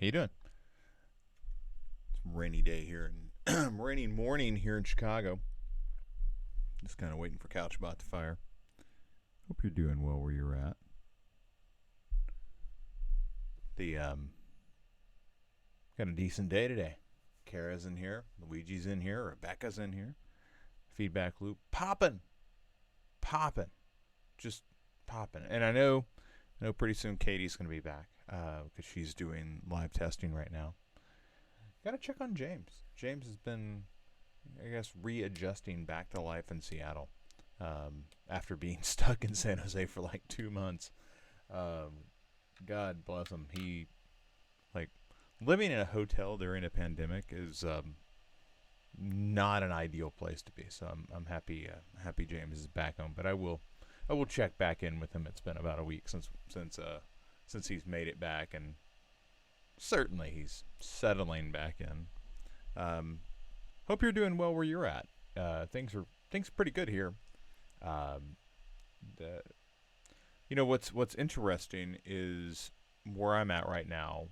How you doing? It's a rainy day here and rainy morning here in Chicago. Just kind of waiting for Couchbot to fire. Hope you're doing well where you're at. The got a decent day today. Kara's in here, Luigi's in here, Rebecca's in here. Feedback loop popping, just popping. And I know pretty soon Katie's going to be back because she's doing live testing right now. Got to check on James. James has been, I guess, readjusting back to life in Seattle after being stuck in San Jose for like 2 months. God bless him. He, like, living in a hotel during a pandemic is not an ideal place to be. So I'm happy James is back home. But I will check back in with him. It's been about a week since he's made it back, and certainly he's settling back in. Hope you're doing well where you're at. Things are pretty good here. What's interesting is where I'm at right now.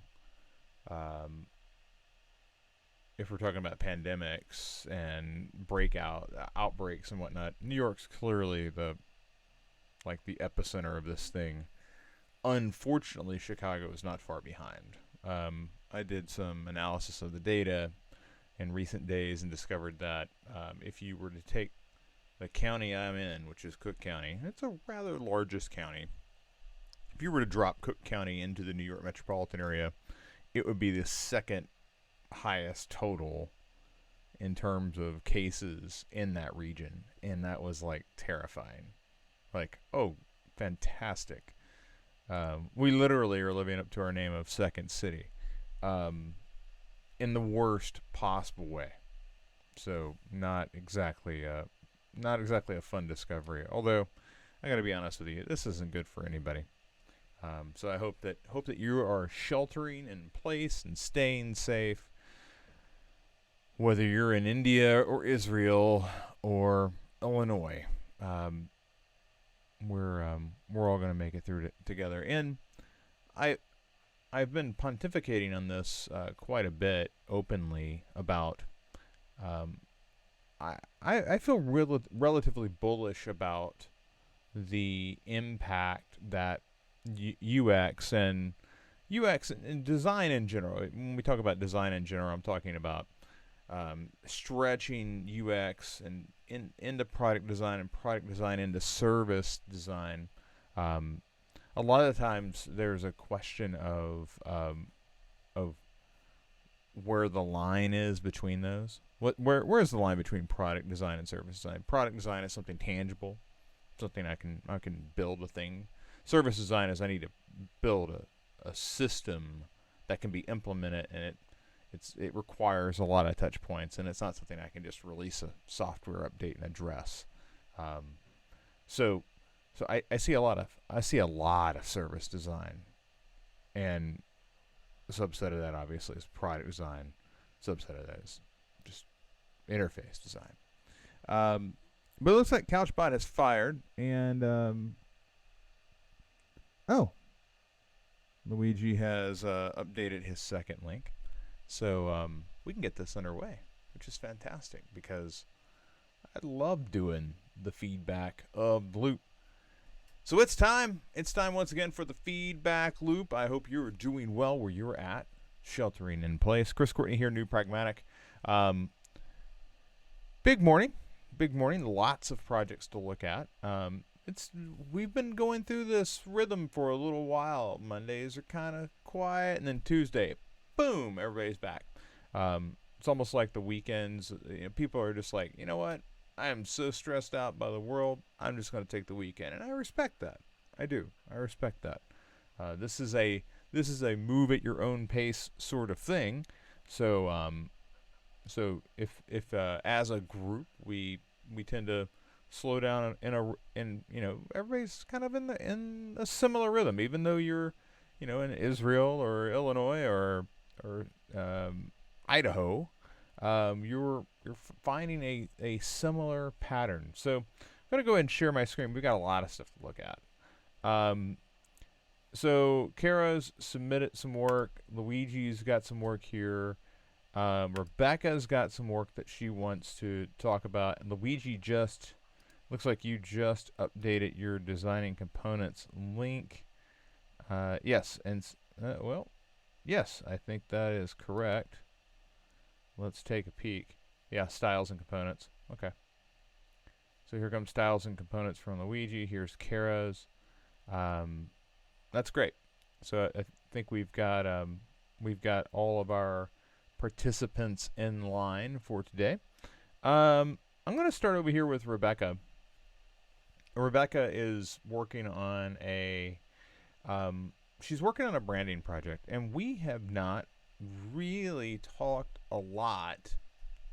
If we're talking about pandemics and outbreaks and whatnot, New York's clearly the epicenter of this thing. Unfortunately, Chicago is not far behind. I did some analysis of the data in recent days and discovered that if you were to take the county I'm in, which is Cook County, it's a rather largest county. If you were to drop Cook County into the New York metropolitan area, it would be the second highest total in terms of cases in that region, and that was like terrifying. Like, oh, fantastic. We literally are living up to our name of Second City, in the worst possible way. So not exactly a fun discovery. Although I got to be honest with you, this isn't good for anybody. So I hope that you are sheltering in place and staying safe, whether you're in India or Israel or Illinois. We're all going to make it through together. And I've been pontificating on this quite a bit openly about. I feel relatively bullish about the impact that UX and design in general. When we talk about design in general, I'm talking about stretching UX and into product design and product design into service design. A lot of the times there's a question of where the line is between those. Where's the line between product design and service design? Product design is something tangible, something I can build a thing. Service design is I need to build a system that can be implemented, and it requires a lot of touch points, and it's not something I can just release a software update and address. So I see a lot of service design, and a subset of that obviously is product design. Subset of that is just interface design. But it looks like Couchbot has fired, and Luigi has updated his second link. So we can get this underway, which is fantastic because I love doing the feedback of the loop. So it's time. It's time once again for the feedback loop. I hope you're doing well where you're at, sheltering in place. Chris Courtney here, New Pragmatic. Big morning. Lots of projects to look at. We've been going through this rhythm for a little while. Mondays are kind of quiet, and then Tuesday, boom, everybody's back. It's almost like the weekends. People are just like, you know what? I am so stressed out by the world. I'm just going to take the weekend, and I respect that. I do. I respect that. This is a move at your own pace sort of thing. So if as a group we tend to slow down in everybody's kind of in a similar rhythm, even though you're in Israel or Illinois or Idaho. You're finding a similar pattern. So I'm going to go ahead and share my screen. We've got a lot of stuff to look at. So Kara's submitted some work. Luigi's got some work here. Rebecca's got some work that she wants to talk about. And Luigi just looks like you just updated your designing components link. Yes, and well, yes, I think that is correct. Let's take a peek. Yeah, styles and components. Okay. So here comes styles and components from Luigi. Here's Kara's. Um, that's great. So I think we've got all of our participants in line for today. I'm going to start over here with Rebecca. Rebecca is working on she's working on a branding project, and we have not really talked a lot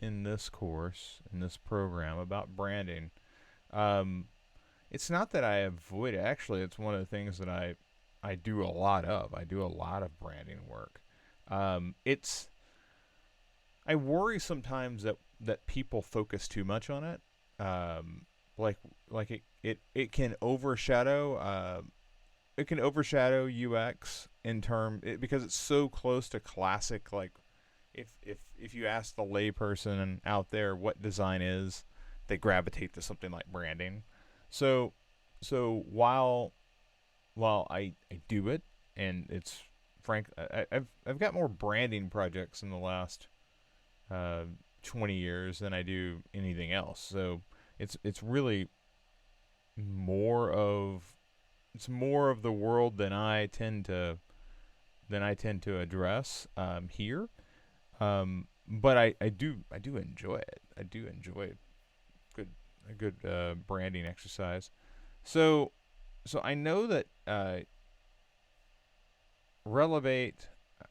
in this course, in this program, about branding. Um, it's not that I avoid it. Actually, it's one of the things that I do a lot of. I do a lot of branding work. It's I worry sometimes that people focus too much on it. Um, like it can overshadow UX in because it's so close to classic. Like if you ask the layperson out there what design is, they gravitate to something like branding. So while I do it, and it's frank, I've got more branding projects in the last uh, 20 years than I do anything else. So it's really more of more of the world than I tend to address here. But I do enjoy it. I do enjoy good a good branding exercise. So I know that Relevate.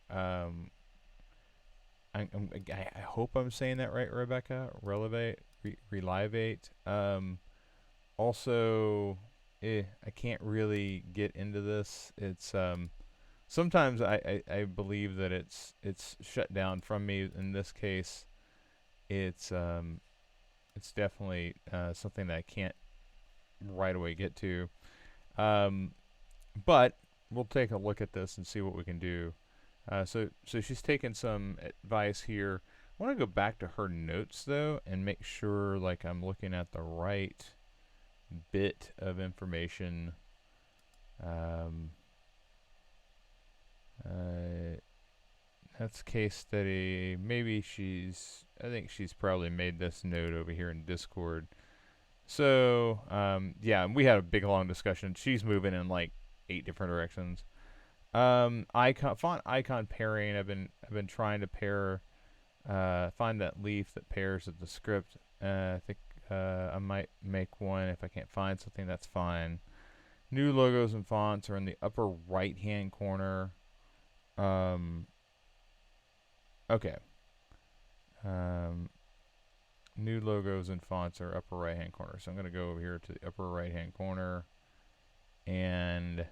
Um, I hope I'm saying that right, Rebecca. Relevate, Relivate. Also, I can't really get into this. It's sometimes I believe that it's shut down from me. In this case, it's it's definitely something that I can't right away get to. Um, but we'll take a look at this and see what we can do. So she's taken some advice here. I want to go back to her notes though and make sure like I'm looking at the right bit of information. Um, that's case study. Maybe I think she's probably made this note over here in Discord. So, yeah, we had a big long discussion. She's moving in like 8 different directions. Font icon pairing. I've been trying to pair, find that leaf that pairs with the script. I think I might make one if I can't find something. That's fine. New logos and fonts are in the upper right hand corner. Okay. Um, New logos and fonts are upper right hand corner. So I'm going to go over here to the upper right hand corner, and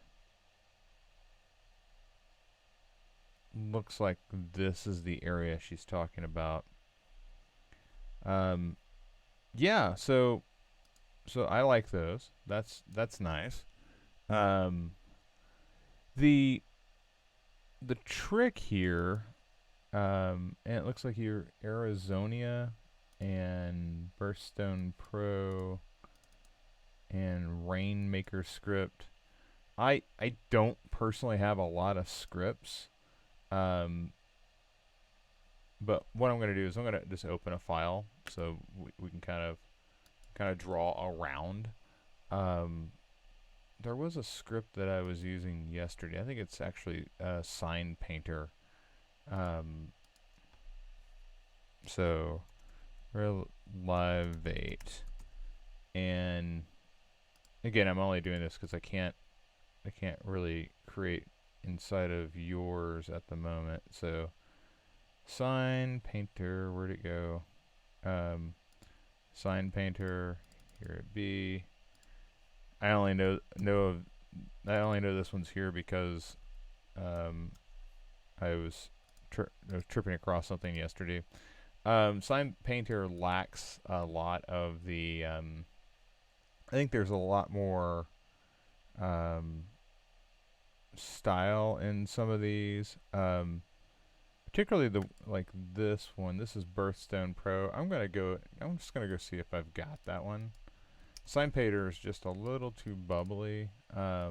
looks like this is the area she's talking about. Yeah, so I like those. That's nice. Um, the trick here, and it looks like your Arizonia and Burststone Pro and Rainmaker script. I don't personally have a lot of scripts. But what I'm going to do is I'm going to just open a file so we can kind of draw around. There was a script that I was using yesterday. I think it's actually Sign Painter. So Relivate, and again, I'm only doing this because I can't really create inside of yours at the moment. So Sign Painter, where'd it go? Sign Painter, here it be. I only know this one's here because I was tripping across something yesterday. Sign Painter lacks a lot of the. I think there's a lot more style in some of these. Particularly the like this one. This is Birthstone Pro. I'm just gonna go see if I've got that one. Sign Painter is just a little too bubbly. I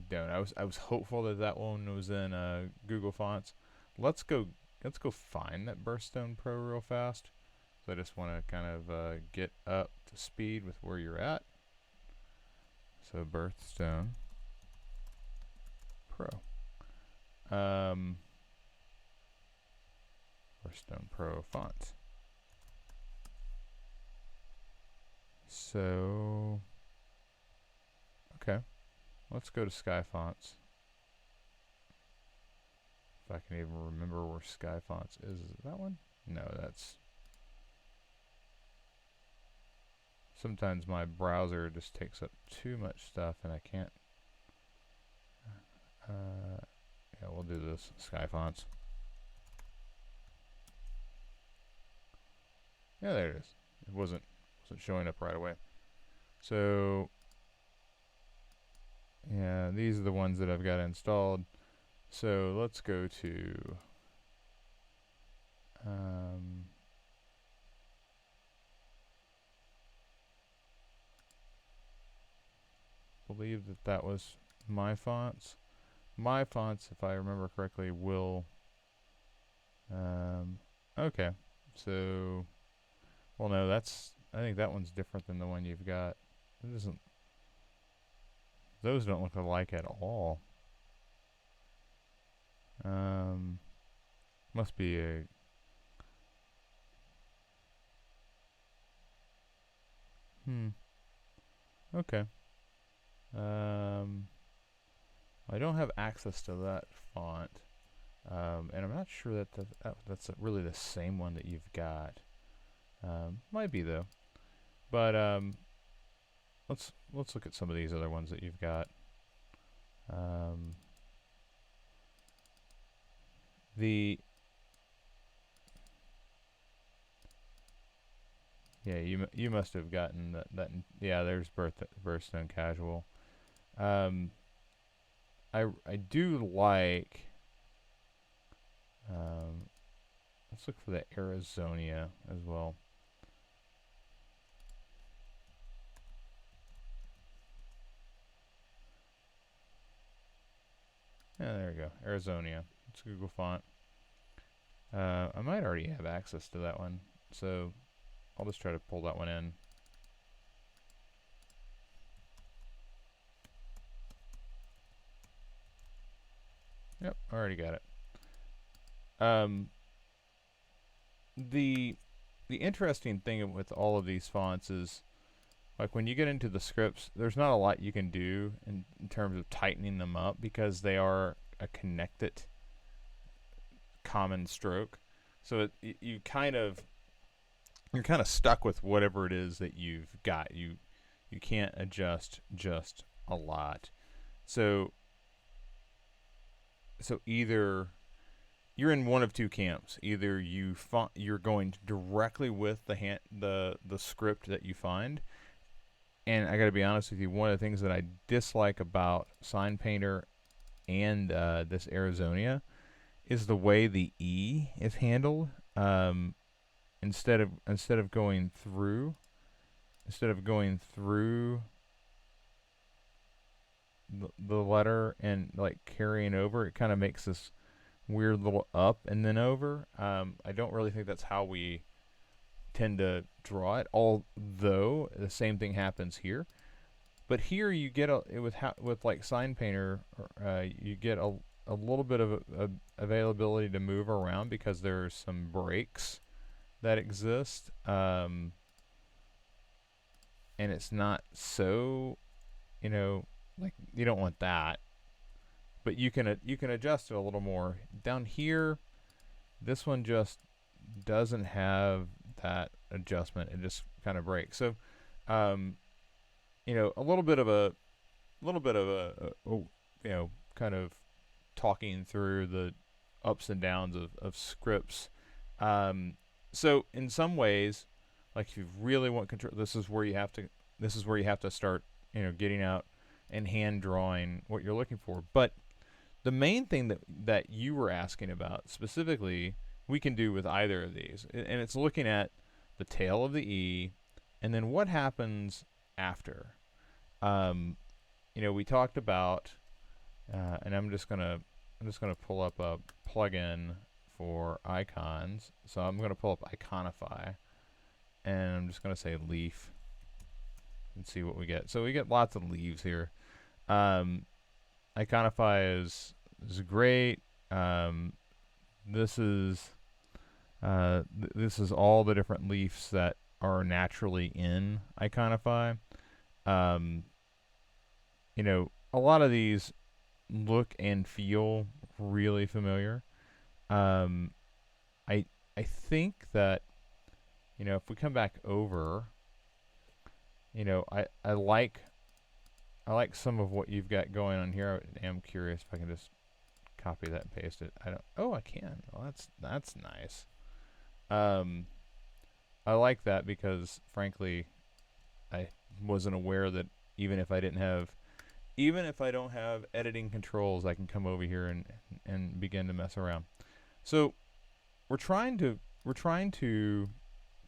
don't. I was hopeful that that one was in Google Fonts. Let's go find that Birthstone Pro real fast. So I just want to kind of get up to speed with where you're at. So Birthstone Pro. Birthstone Pro fonts. So okay, let's go to Sky Fonts. If I can even remember where Sky Fonts is it that one? No, that's. Sometimes my browser just takes up too much stuff and I can't. Yeah, we'll do this. Sky Fonts. Yeah, there it is. It wasn't showing up right away. So yeah, these are the ones that I've got installed. So let's go to believe that was my fonts. My fonts, if I remember correctly, will okay. So well, no, that's, I think that one's different than the one you've got. It isn't. Those don't look alike at all. Must be a. Okay. I don't have access to that font, and I'm not sure that that's really the same one that you've got. Might be though, but let's look at some of these other ones that you've got. Yeah, you must have gotten that yeah, there's Birthstone Casual. I do like let's look for the Arizonia as well. Yeah, there we go. Arizonia. It's Google font. I might already have access to that one, so I'll just try to pull that one in. Yep, I already got it. The interesting thing with all of these fonts is, like, when you get into the scripts, there's not a lot you can do in terms of tightening them up because they are a connected common stroke. So you're kind of stuck with whatever it is that you've got. You can't adjust just a lot. So either you're in one of two camps. Either you're going directly with the script that you find. And I got to be honest with you, one of the things that I dislike about Sign Painter and this Arizonia is the way the E is handled. Instead of going through the letter and like carrying over, it kind of makes this weird little up and then over. I don't really think that's how we tend to draw it, although the same thing happens here. But here you get with like Sign Painter, you get a little bit of a availability to move around because there's some breaks that exist, and it's not so, like, you don't want that, but you can adjust it a little more. Down here, this one just doesn't have that adjustment. It just kind of breaks. So, a little bit of a kind of talking through the ups and downs of scripts. So in some ways, like, if you really want control, this is where you have to this is where you have to start, getting out and hand drawing what you're looking for. But the main thing that you were asking about specifically, we can do with either of these, and it's looking at the tail of the E, and then what happens after. We talked about, and I'm just gonna pull up a plugin for icons. So I'm gonna pull up Iconify, and I'm just gonna say leaf and see what we get. So we get lots of leaves here. Iconify is great. This is all the different leaves that are naturally in Iconify. A lot of these look and feel really familiar. I think that, if we come back over, I like some of what you've got going on here. I am curious if I can just copy that and paste it. Oh, I can. Well, that's nice. I like that because, frankly, I wasn't aware that even if I don't have editing controls, I can come over here and begin to mess around. So we're trying to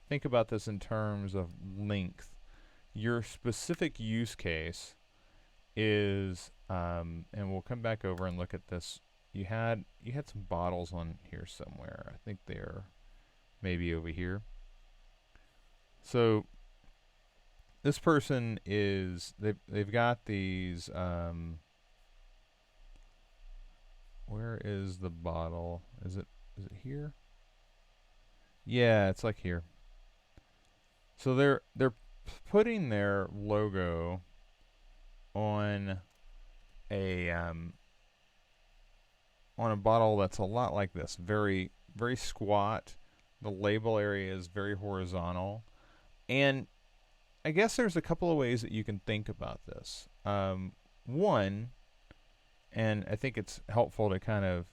think about this in terms of length. Your specific use case is, and we'll come back over and look at this. You had some bottles on here somewhere. I think they're maybe over here. So this person they've got these. Where is the bottle? Is it here? Yeah, it's like here. So they're putting their logo on a bottle that's a lot like this, very very squat. The label area is very horizontal, and I guess there's a couple of ways that you can think about this. One, and I think it's helpful to kind of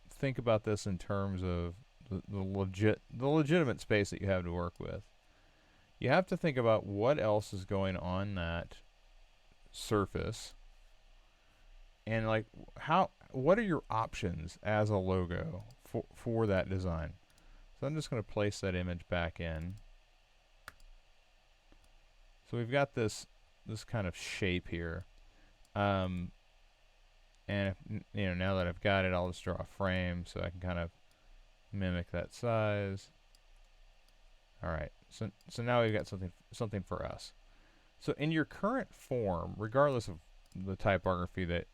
think about this in terms of the legitimate space that you have to work with. You have to think about what else is going on that surface, and like what are your options as a logo for that design. So I'm just going to place that image back in. So we've got this kind of shape here, and if, now that I've got it, I'll just draw a frame so I can kind of mimic that size. All right, so now we've got something for us. So in your current form, regardless of the typography that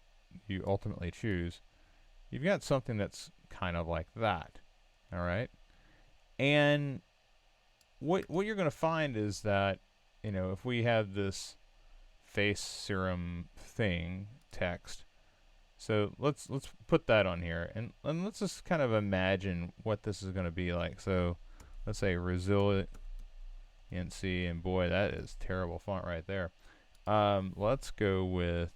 you ultimately choose, you've got something that's kind of like that. All right, and what you're going to find is that, if we have this face serum thing text, so let's put that on here, and let's just kind of imagine what this is going to be like. So let's say resiliency, and boy, that is terrible font right there. Let's go with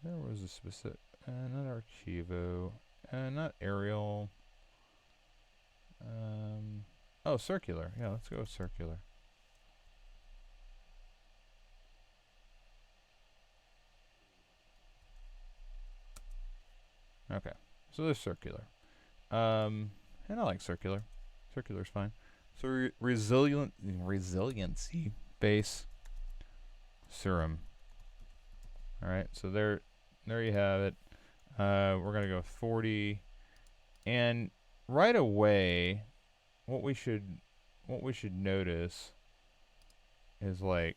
there was a specific, not Archivo, not Arial. Oh, circular. Yeah, let's go with circular. Okay, so there's circular. And I like circular. Circular's fine. So resiliency base serum. All right, so there you have it. We're gonna go 40, and right away, what we should notice is like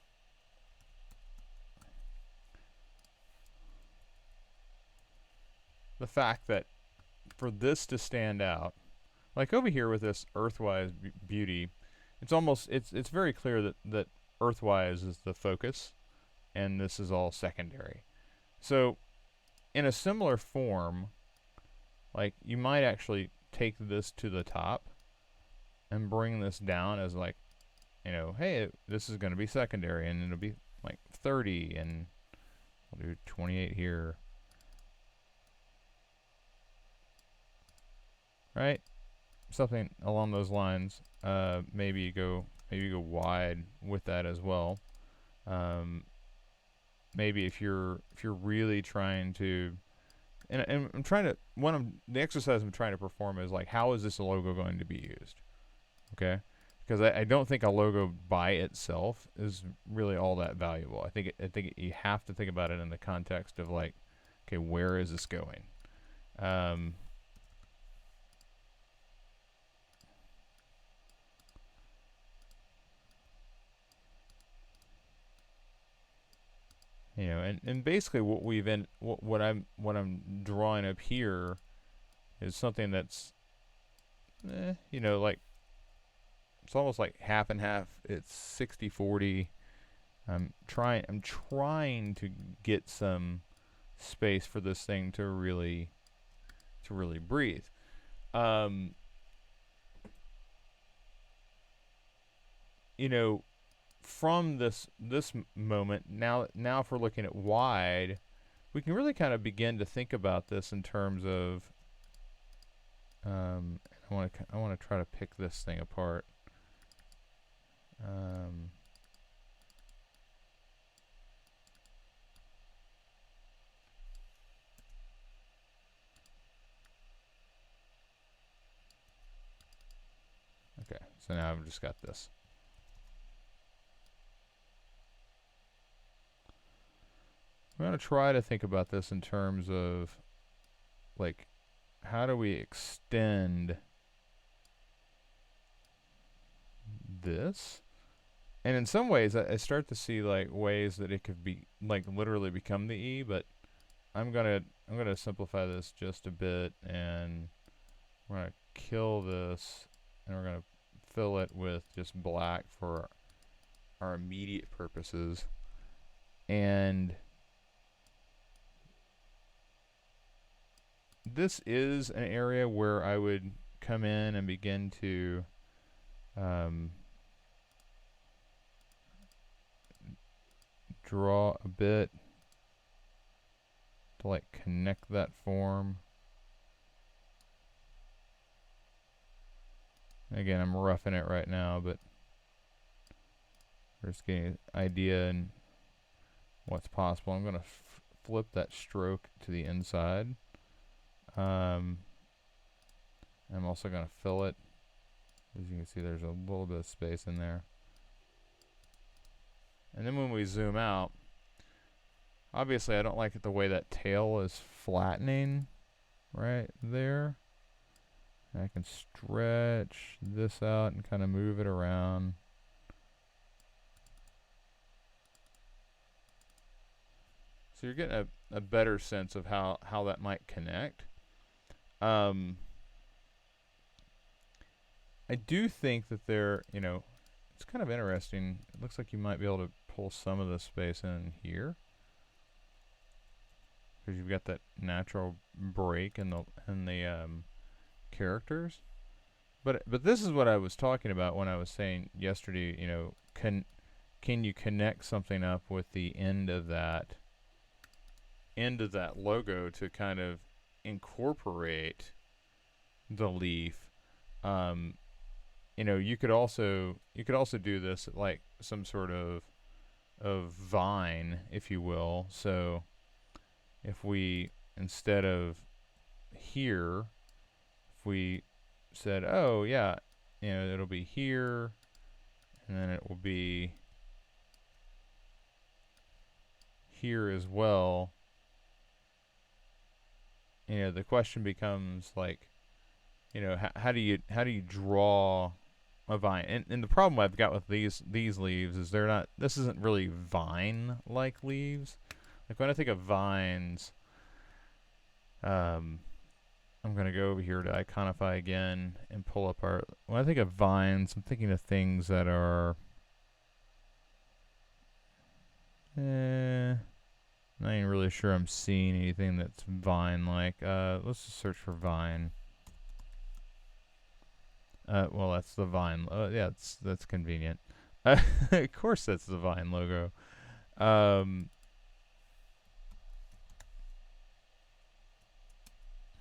the fact that for this to stand out, like over here with this Earthwise beauty, it's very clear that Earthwise is the focus, and this is all secondary. So in a similar form, like you might actually take this to the top and bring this down as like you know, hey, this is going to be secondary, and it'll be like 30, and we'll do 28 here, right? Something along those lines. Maybe you go wide with that as well. Um, maybe if you're really trying to, and I'm trying to, the exercise I'm trying to perform is like, how is this logo going to be used? Okay, because I don't think a logo by itself is really all that valuable. I think you have to think about it in the context of like, okay, where is this going? Um, you know, and basically what I'm drawing up here is something that's, you know, like it's almost like half and half. It's 60-40. I'm trying to get some space for this thing to really breathe. Um, you know, from this moment, now if we're looking at wide, we can really kind of begin to think about this in terms of, I want to try to pick this thing apart. Okay, so now I've just got this. I'm going to try to think about this in terms of, like, how do we extend this? And in some ways, I start to see like ways that it could be like literally become the E, but I'm gonna simplify this just a bit, and we're gonna kill this, and we're gonna fill it with just black for our immediate purposes. And this is an area where I would come in and begin to draw a bit to like connect that form. Again, I'm roughing it right now, but we're just getting an idea and what's possible. I'm going to flip that stroke to the inside. I'm also going to fill it. As you can see, there's a little bit of space in there. And then when we zoom out, obviously I don't like the way that tail is flattening right there. I can stretch this out and kind of move it around. So you're getting a better sense of how that might connect. I do think that it's kind of interesting. It looks like you might be able to pull some of the space in here, because you've got that natural break in the characters. But this is what I was talking about when I was saying yesterday, you know, can you connect something up with the end of that logo to kind of incorporate the leaf? You know, you could also do this at like some sort of vine, if you will. So if we, instead of here, if we said, oh yeah, you know, it'll be here, and then it will be here as well. You know, the question becomes like, you know, how do you draw a vine? And the problem I've got with these leaves is they're not. This isn't really vine-like leaves. Like when I think of vines, I'm gonna go over here to Iconify again and pull up our. When I think of vines, I'm thinking of things that are. Not even really sure I'm seeing anything that's vine-like. Let's just search for vine. Well, that's the vine. Yeah, that's convenient. Of course, that's the Vine logo. Um,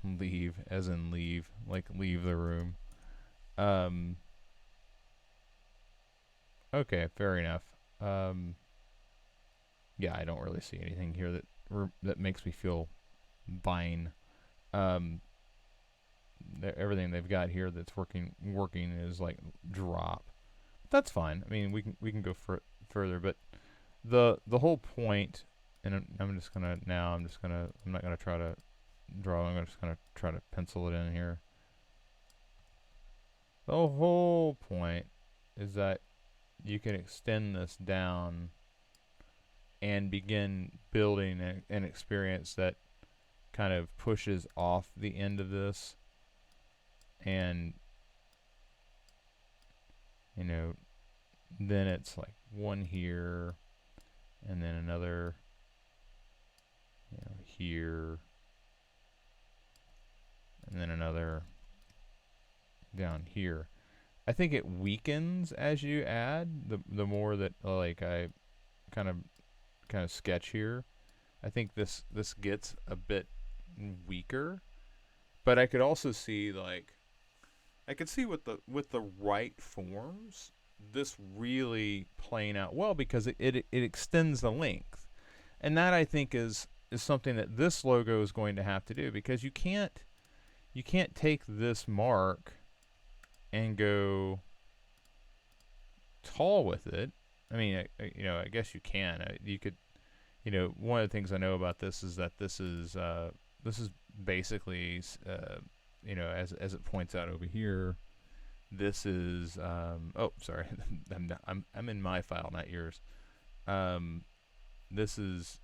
leave, as in leave, like leave the room. Um, okay, fair enough. Um, yeah, I don't really see anything here that makes me feel Vine. Um, everything they've got here that's working is like drop. That's fine. I mean, we can go further, but the whole point, and I'm not gonna try to draw. I'm just gonna try to pencil it in here. The whole point is that you can extend this down and begin building an experience that kind of pushes off the end of this, and you know, then it's like one here, and then another, here, and then another down here. I think it weakens as you add. The more that like I kind of sketch here, I think this gets a bit weaker. But I could also see like I could see with the right forms this really playing out well because it extends the length, and that I think is something that this logo is going to have to do because you can't take this mark and go tall with it. I mean, I guess you can. You could, one of the things I know about this is that this is basically, as it points out over here, this is. Oh, sorry, I'm in my file, not yours. This is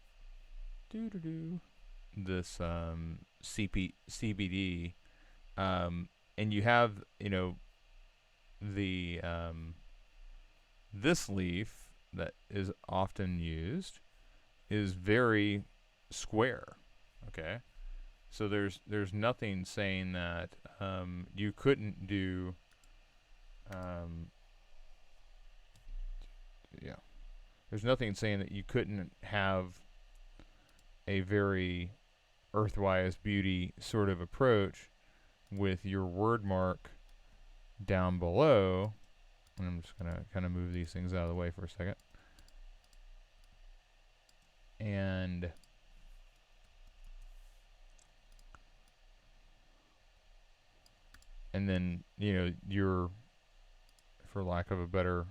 this CBD, and you have the this leaf that is often used is very square. Okay, so there's nothing saying that you couldn't do. Um, yeah, there's nothing saying that you couldn't have a very earthwise beauty sort of approach with your word mark down below. And I'm just gonna kind of move these things out of the way for a second. And then you're, for lack of a better,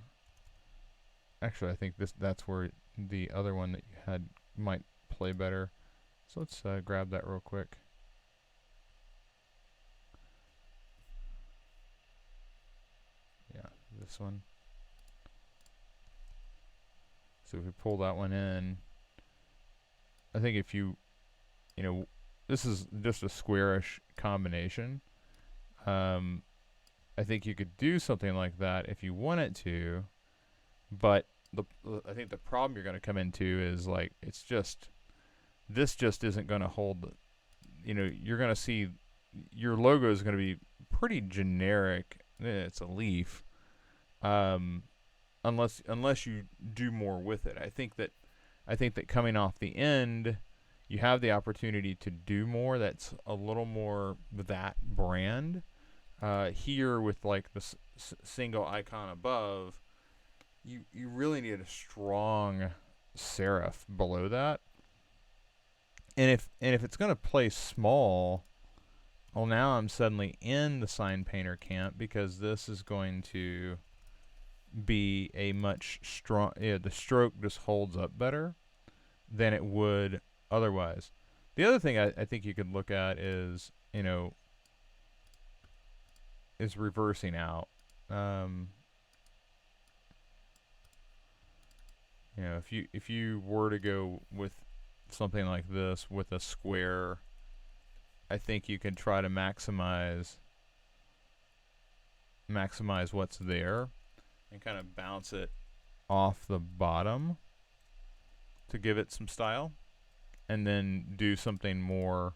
actually I think that's where the other one that you had might play better. So let's grab that real quick. Yeah, this one. So if we pull that one in, I think if this is just a squarish combination. I think you could do something like that if you wanted to, but I think the problem you're going to come into is like this just isn't going to hold. You're going to see your logo is going to be pretty generic. It's a leaf, unless you do more with it. I think that coming off the end, you have the opportunity to do more. That's a little more that brand. Here with like the single icon above, you really need a strong serif below that. And if it's going to play small, well, now I'm suddenly in the sign painter camp because this is going to be a much strong. Yeah, the stroke just holds up better than it would otherwise. The other thing I think you could look at is is reversing out. Um, if you were to go with something like this with a square, I think you can try to maximize what's there and kind of bounce it off the bottom to give it some style, and then do something more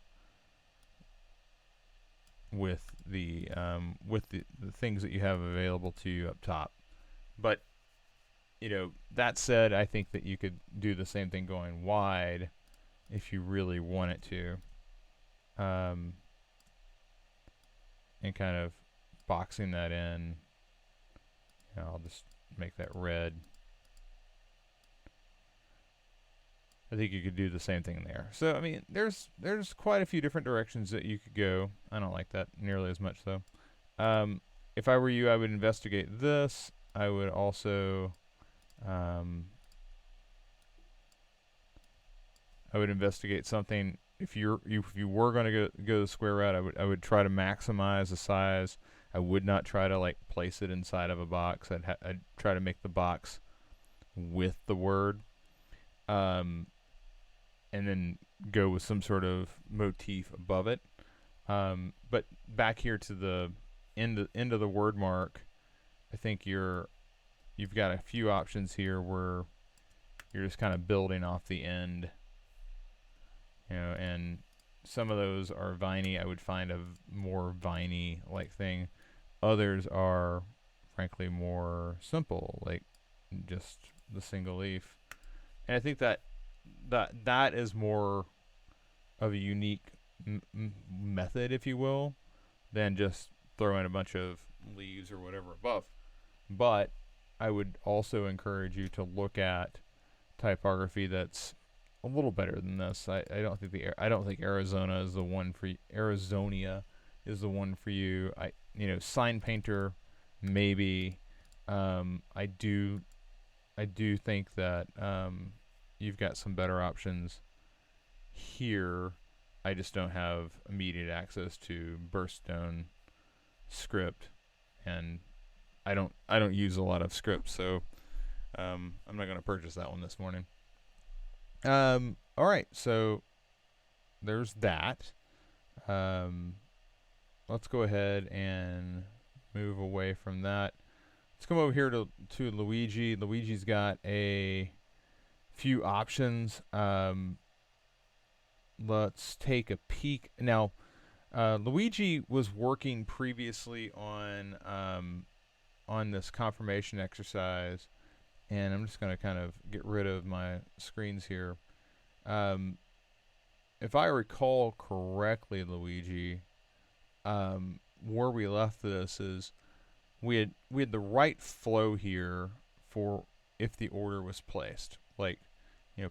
with the things that you have available to you up top. But that said, I think that you could do the same thing going wide if you really wanted to, and kind of boxing that in. I'll just make that red. I think you could do the same thing there. So I mean, there's quite a few different directions that you could go. I don't like that nearly as much though. If I were you, I would investigate this. I would also investigate something. If you were going to go the square route, I would try to maximize the size. I would not try to like place it inside of a box. I'd try to make the box with the word, and then go with some sort of motif above it. But back here to the end of the word mark, I think you've got a few options here where you're just kind of building off the end, and some of those are viney. I would find a more viney like thing. Others are frankly more simple, like just the single leaf. And I think that is more of a unique method, if you will, than just throw in a bunch of leaves or whatever above. But I would also encourage you to look at typography that's a little better than this. I don't think Arizona is the one for Arizonia is the one for you. Sign Painter maybe. I do think that you've got some better options here. I just don't have immediate access to Burstone script, and I don't use a lot of scripts, so I'm not going to purchase that one this morning. All right, so there's that. Let's go ahead and move away from that. Let's come over here to Luigi. Luigi's got a few options. Let's take a peek. Now, Luigi was working previously on this confirmation exercise, and I'm just going to kind of get rid of my screens here. If I recall correctly, Luigi, where we left this is we had the right flow here for if the order was placed. Like,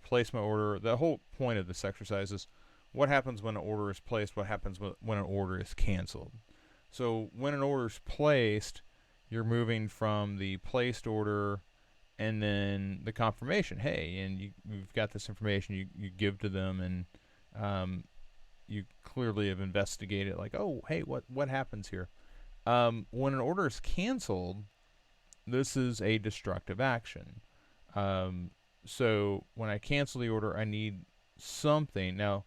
place my order. The whole point of this exercise is what happens when an order is placed, what happens when an order is canceled. So when an order is placed, you're moving from the placed order and then the confirmation. Hey, and you've got this information you give to them, and you clearly have investigated, like, oh, hey, what happens here? When an order is canceled, this is a destructive action. So when I cancel the order, I need something. Now,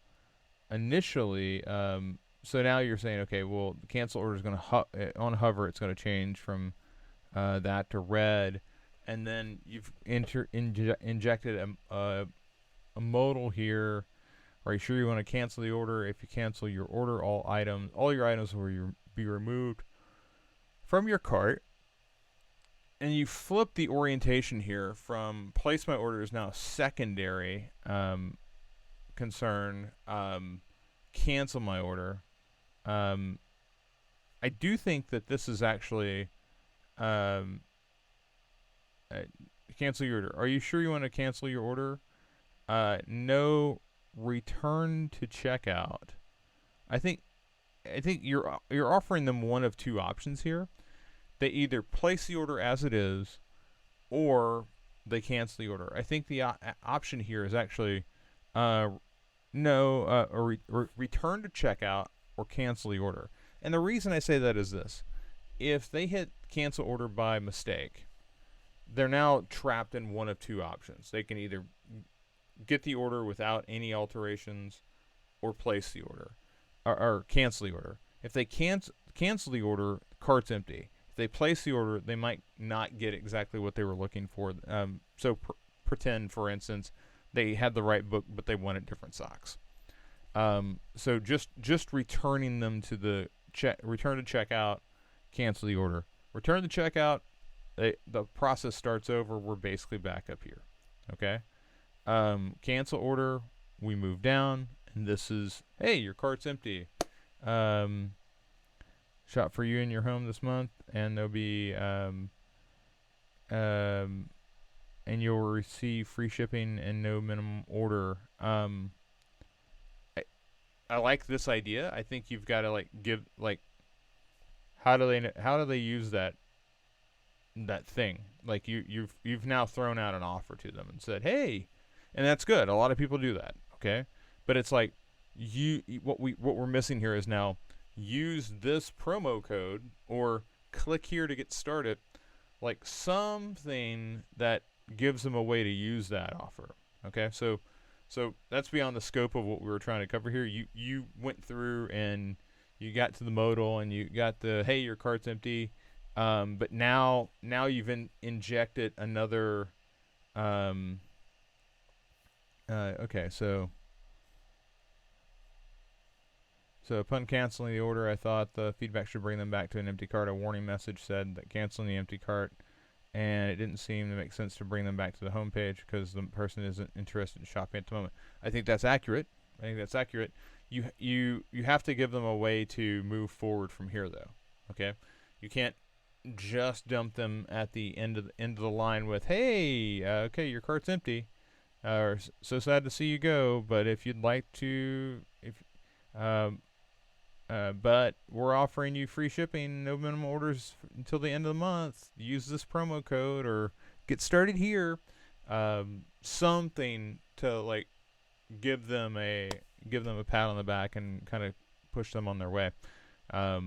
initially, so now you're saying, okay, well, the cancel order is going to on hover, it's going to change from that to red, and then you've injected a modal here. Are you sure you want to cancel the order? If you cancel your order, all your items will be removed from your cart. And you flip the orientation here from place my order is now secondary concern, cancel my order. I do think that this is actually cancel your order. Are you sure you want to cancel your order? No, return to checkout. I think you're offering them one of two options here. They either place the order as it is, or they cancel the order. I think the option here is actually return to checkout or cancel the order. And the reason I say that is this: if they hit cancel order by mistake, they're now trapped in one of two options. They can either get the order without any alterations, or place the order, or cancel the order. If they cancel the order, the cart's empty. If they place the order, they might not get exactly what they were looking for. So pretend, for instance, they had the right book, but they wanted different socks. So just returning them to the return to checkout, cancel the order. Return to checkout, the process starts over. We're basically back up here. Okay. Cancel order. We move down, and this is, hey, your cart's empty. Um, shop for you in your home this month, and there'll be um, and you'll receive free shipping and no minimum order. I, I like this idea. I think you've got to like give like how do they use that thing? Like you've now thrown out an offer to them and said, hey, and that's good. A lot of people do that. Okay, but it's like what we're missing here is now use this promo code or click here to get started, like something that gives them a way to use that offer. Okay, so that's beyond the scope of what we were trying to cover here. You went through and you got to the modal and you got the, hey, your cart's empty, but now you've injected another. Okay, so upon canceling the order, I thought the feedback should bring them back to an empty cart. A warning message said that canceling the empty cart, and it didn't seem to make sense to bring them back to the home page because the person isn't interested in shopping at the moment. I think that's accurate. You have to give them a way to move forward from here, though. Okay, you can't just dump them at the end of the line with, hey, okay, your cart's empty. So sad to see you go, but if you'd like to, but we're offering you free shipping, no minimum orders until the end of the month. Use this promo code or get started here. Something to like give them a pat on the back and kind of push them on their way. I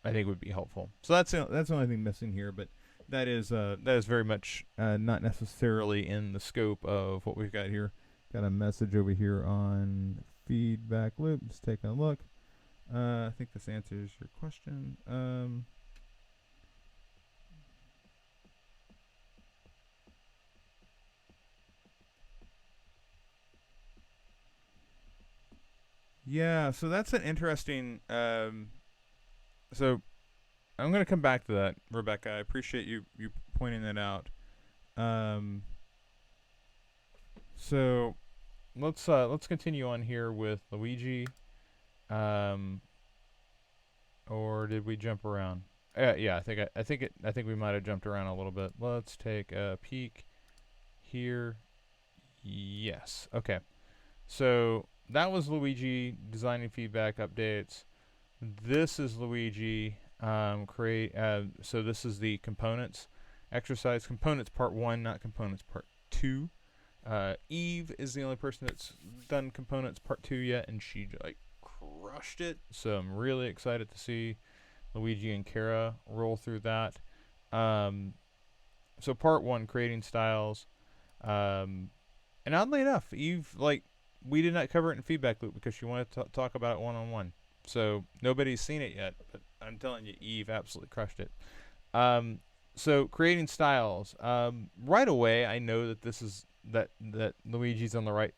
think would be helpful. So that's the only thing missing here, but that is very much not necessarily in the scope of what we've got here. Got a message over here on feedback loop. Just taking a look. I think this answers your question. Yeah, so that's an interesting. So I'm going to come back to that, Rebecca. I appreciate you pointing that out. So let's continue on here with Luigi. Or did we jump around? Yeah, I think we might have jumped around a little bit. Let's take a peek here. Yes. Okay. So that was Luigi designing feedback updates. This is Luigi so this is the components exercise, components part 1, not components part 2. Eve is the only person that's done components part 2 yet, and she like crushed it. So I'm really excited to see Luigi and Kara roll through that. So part 1, creating styles. And oddly enough, Eve, like, we did not cover it in feedback loop because she wanted to talk about it one-on-one. So nobody's seen it yet, but I'm telling you, Eve absolutely crushed it. So creating styles. Right away, I know that this is that Luigi's on the right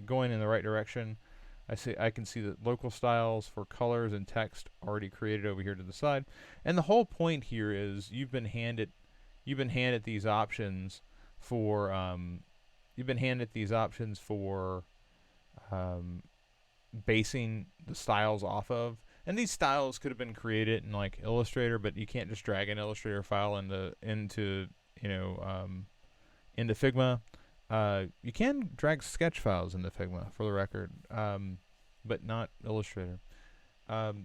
going in the right direction. I can see that local styles for colors and text already created over here to the side. And the whole point here is you've been handed these options for basing the styles off of. And these styles could have been created in like Illustrator, but you can't just drag an Illustrator file into Figma. You can drag sketch files into Figma, for the record, but not Illustrator. But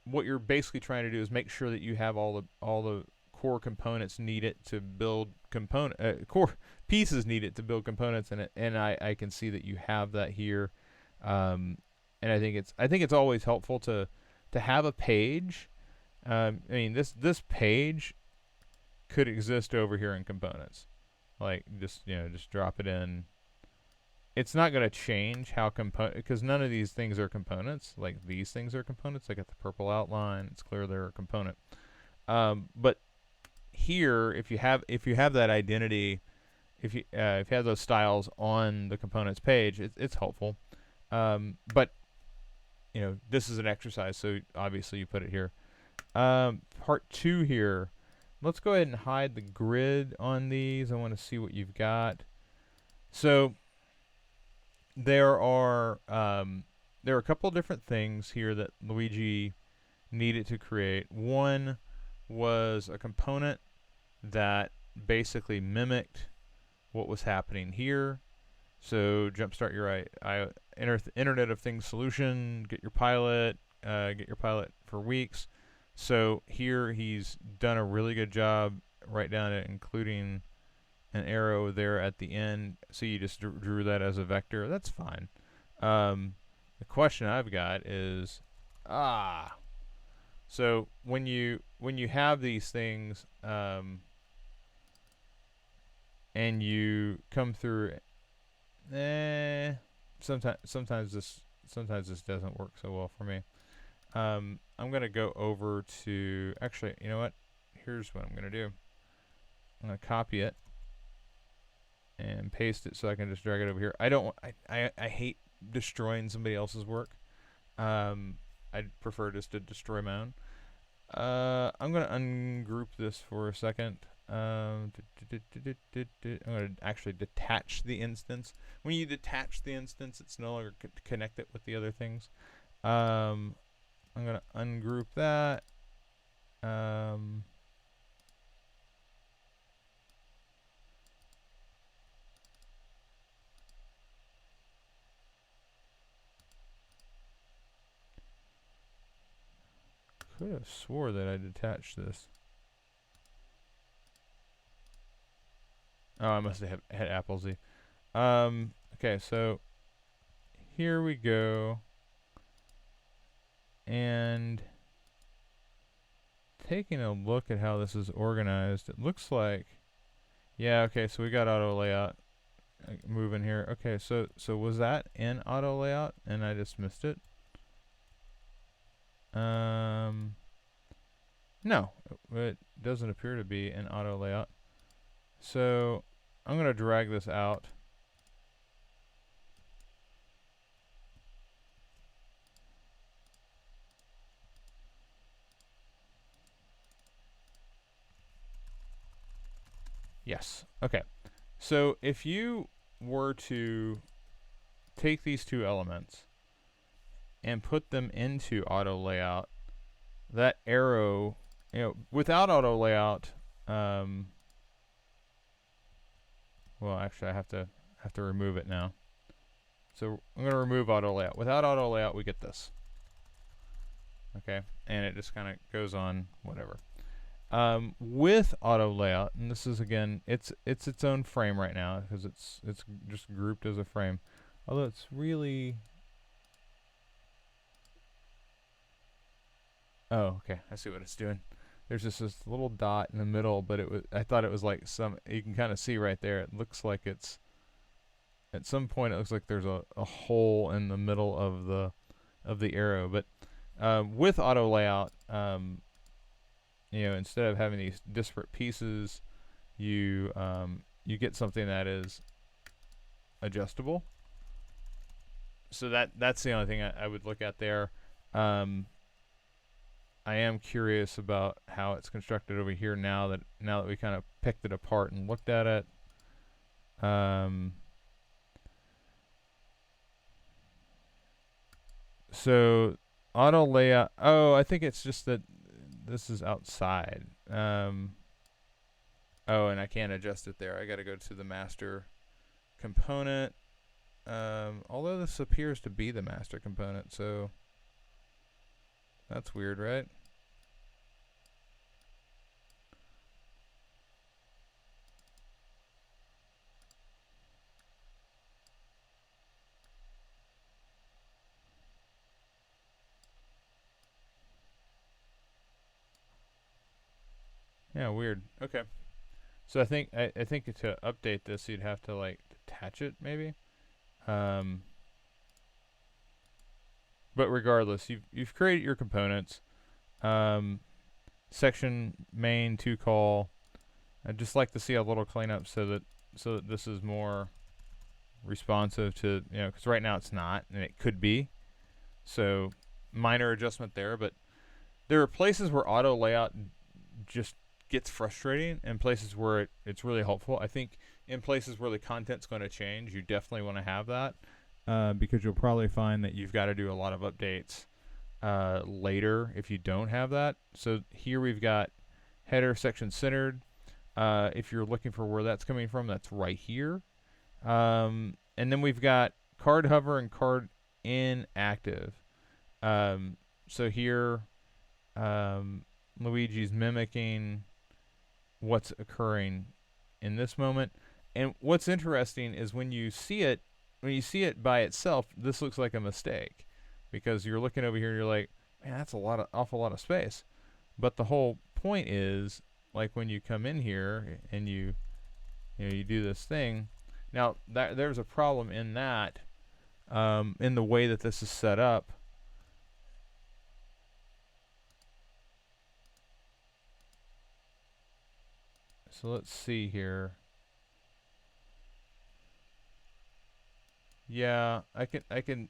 what you're basically trying to do is make sure that you have all the core components needed to build core pieces needed to build components in it, and I can see that you have that here. And I think it's always helpful to have a page. I mean, this page could exist over here in components. Like just drop it in. It's not going to change how because none of these things are components. Like these things are components. I got the purple outline. It's clear they're a component. But here, if you have that identity, if you have those styles on the components page, it's helpful. But this is an exercise, so obviously you put it here. Part 2 here. Let's go ahead and hide the grid on these. I want to see what you've got. So there are a couple of different things here that Luigi needed to create. One was a component that basically mimicked what was happening here. So jumpstart your Internet of Things solution, get your pilot for weeks. So here he's done a really good job right down to including an arrow there at the end. So you just drew that as a vector. That's fine. The question I've got is, so when you have these things, and you come through, sometimes this doesn't work so well for me. I'm gonna go over to, actually, you know what? Here's what I'm gonna do. I'm gonna copy it and paste it so I can just drag it over here. I hate destroying somebody else's work. I'd prefer just to destroy my own. I'm gonna ungroup this for a second. I'm gonna actually detach the instance. When you detach the instance, it's no longer connected with the other things. I'm gonna ungroup that. Could have swore that I detached this. Oh, I must have had Applesy. Okay, so here we go. And taking a look at how this is organized, it looks like, yeah, okay, so we got auto layout moving here. Okay, so was that in auto layout and I just missed it? No, it doesn't appear to be in auto layout. So I'm going to drag this out. Yes. Okay. So if you were to take these two elements and put them into auto layout, that arrow, without auto layout, well, actually I have to remove it now. So I'm going to remove auto layout. Without auto layout, we get this. Okay, and it just kind of goes on whatever. With auto layout, and this is again, it's its own frame right now because it's just grouped as a frame. Although it's really, oh, okay, I see what it's doing. There's just this little dot in the middle, but I thought it was like you can kind of see right there. It looks like it's, at some point it looks like there's a hole in the middle of the arrow. But with auto layout, instead of having these disparate pieces, you get something that is adjustable. So that's the only thing I would look at there. I am curious about how it's constructed over here now that we kind of picked it apart and looked at it. So auto layout. Oh, I think it's just that this is outside. Oh, and I can't adjust it there. I got to go to the master component. Although this appears to be the master component, so that's weird, right? Yeah, weird. Okay. So I think to update this, you'd have to like detach it, maybe. But regardless, you've created your components. Section main to call. I'd just like to see a little cleanup so that this is more responsive to, because right now it's not, and it could be. So minor adjustment there, but there are places where auto layout just gets frustrating and places where it's really helpful. I think in places where the content's going to change, you definitely want to have that because you'll probably find that you've got to do a lot of updates later if you don't have that. So here we've got header section centered. If you're looking for where that's coming from, that's right here. And then we've got card hover and card inactive. So here, Luigi's mimicking what's occurring in this moment. And what's interesting is when you see it by itself, this looks like a mistake because you're looking over here, you're like, man, that's awful lot of space. But the whole point is, like when you come in here and you do this thing. Now there's a problem in that, in the way that this is set up. So let's see here. Yeah, I can.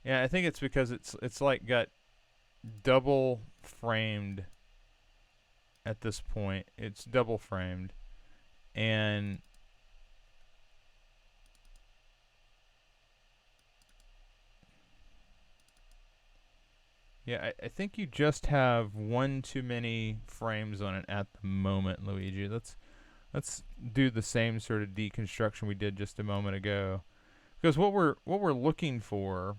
Yeah, I think it's because it's like got double framed at this point. It's double framed, and yeah, I think you just have one too many frames on it at the moment, Luigi. Let's do the same sort of deconstruction we did just a moment ago, because what we're looking for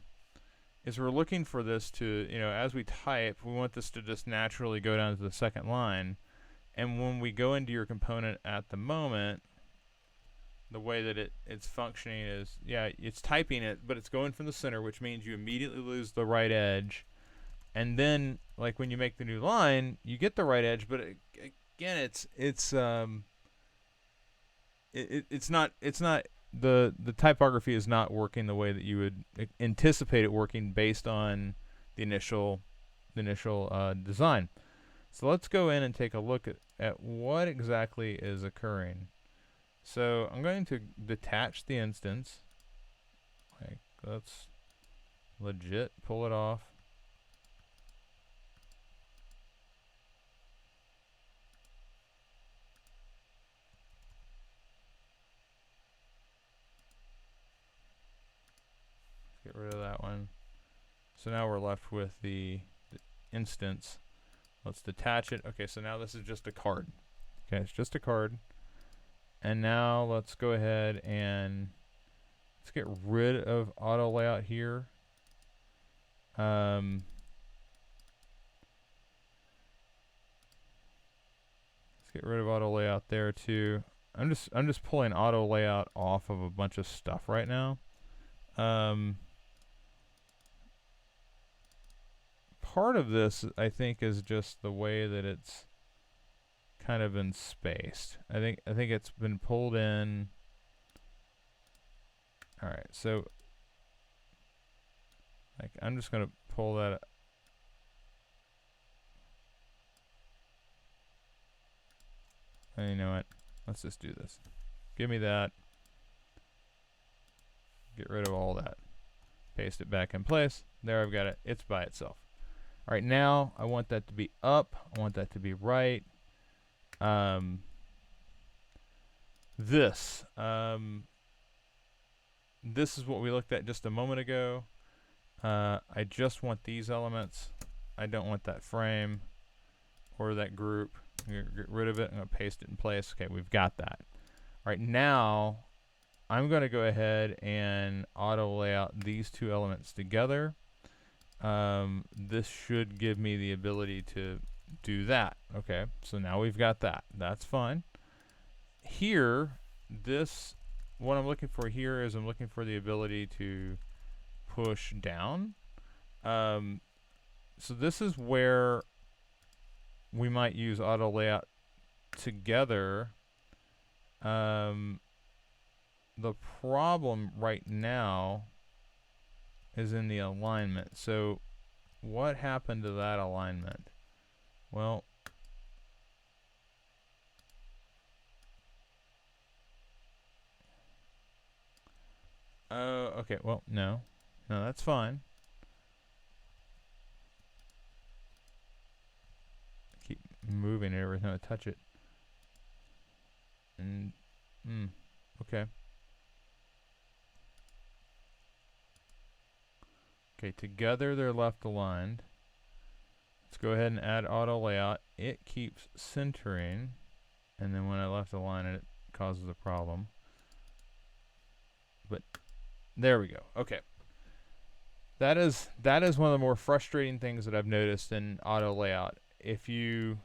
is we're looking for this to, as we type, we want this to just naturally go down to the second line. And when we go into your component at the moment, the way that it's functioning is, yeah, it's typing it, but it's going from the center, which means you immediately lose the right edge. And then, like when you make the new line, you get the right edge, but again, it's not the typography is not working the way that you would anticipate it working based on the initial design. So let's go in and take a look at what exactly is occurring. So I'm going to detach the instance. Like, let's legit pull it off. Get rid of that one. So now we're left with the instance. Let's detach it. Okay, so now this is just a card. Okay, it's just a card. And now let's go ahead and let's get rid of auto layout here. Let's get rid of auto layout there too. I'm just pulling auto layout off of a bunch of stuff right now. Part of this, I think, is just the way that it's kind of been spaced. I think it's been pulled in. All right, so like I'm just gonna pull that. And you know what? Let's just do this. Give me that. Get rid of all that. Paste it back in place. There, I've got it. It's by itself. All right, now I want that to be up. I want that to be right. This is what we looked at just a moment ago. I just want these elements. I don't want that frame or that group. I'm going to get rid of it. I'm going to paste it in place. Okay, we've got that. All right, now I'm going to go ahead and auto layout these two elements together. This should give me the ability to do that. Okay, so now we've got that. That's fine. Here, what I'm looking for here is I'm looking for the ability to push down. So this is where we might use auto layout together. The problem right now is in the alignment. So what happened to that alignment? Well, okay, well, no, that's fine. moving it every time I touch it. And, okay. Okay, together they're left aligned. Let's go ahead and add auto layout. It keeps centering, and then when I left align it, it causes a problem. But there we go. Okay. That is one of the more frustrating things that I've noticed in auto layout. If you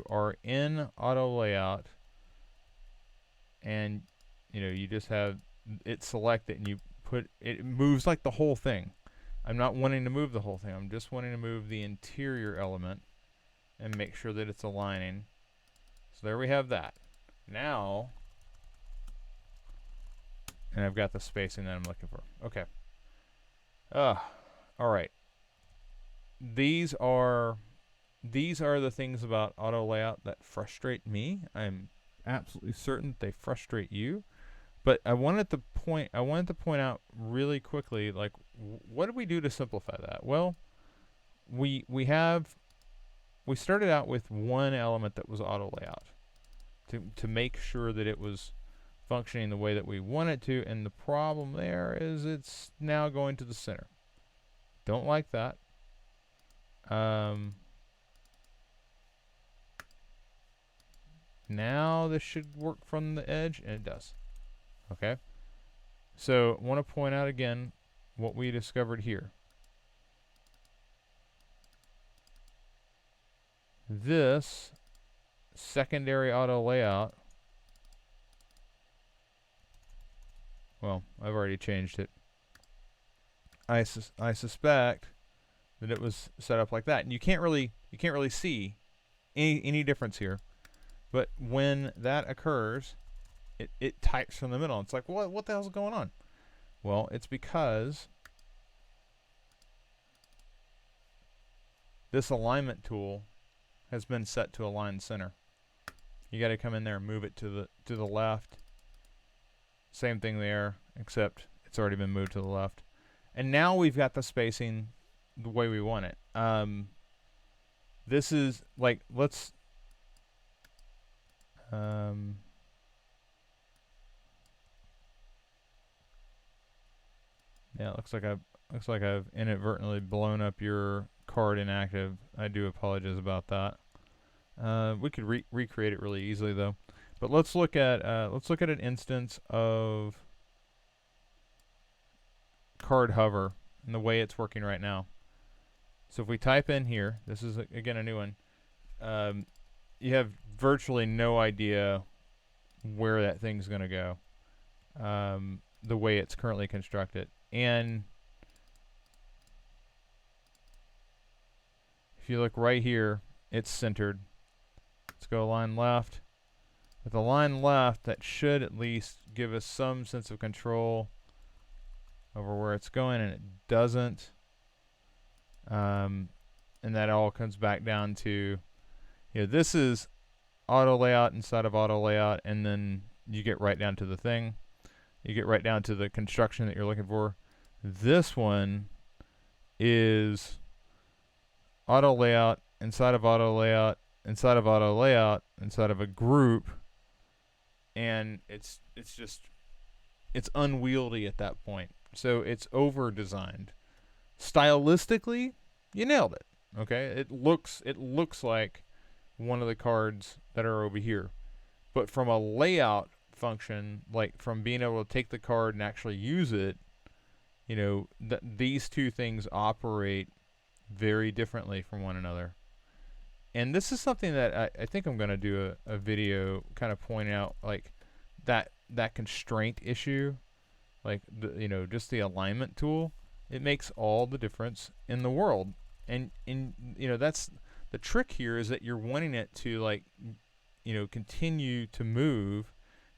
are in auto layout and you just have it selected and you put it moves like the whole thing. I'm not wanting to move the whole thing. I'm just wanting to move the interior element and make sure that it's aligning. So there we have that. Now, and I've got the spacing that I'm looking for. Okay. All right. These are the things about auto layout that frustrate me. I'm absolutely certain that they frustrate you. But I wanted to point out really quickly, like, what did we do to simplify that? Well, we started out with one element that was auto layout to make sure that it was functioning the way that we want it to, and the problem there is it's now going to the center. Don't like that. Now this should work from the edge, and it does. Okay, so I want to point out again what we discovered here. This secondary auto layout, well, I've already changed it. I suspect that it was set up like that, and you can't really see any difference here. But when that occurs, it types from the middle. It's like, what the hell's going on? Well, it's because this alignment tool has been set to align center. You got to come in there and move it to the left. Same thing there, except it's already been moved to the left. And now we've got the spacing the way we want it. This is like, let's yeah, it looks like I've inadvertently blown up your card inactive. I do apologize about that. We could recreate it really easily though. But let's look at an instance of card hover and the way it's working right now. So if we type in here, this is again a new one. You have virtually no idea where that thing's going to go. The way it's currently constructed. And if you look right here, it's centered. Let's go line left. With the line left, that should at least give us some sense of control over where it's going, and it doesn't. And that all comes back down to, this is auto layout inside of auto layout, and then you get right down to the thing. You get right down to the construction that you're looking for. This one is auto layout inside of auto layout inside of auto layout inside of a group, and it's unwieldy at that point. So it's over designed. Stylistically, you nailed it. Okay, it looks like one of the cards that are over here, but from a layout function, like from being able to take the card and actually use it, these two things operate very differently from one another. And this is something that I think I'm going to do a video kind of pointing out, like that constraint issue, like just the alignment tool. It makes all the difference in the world. And that's the trick here, is that you're wanting it to continue to move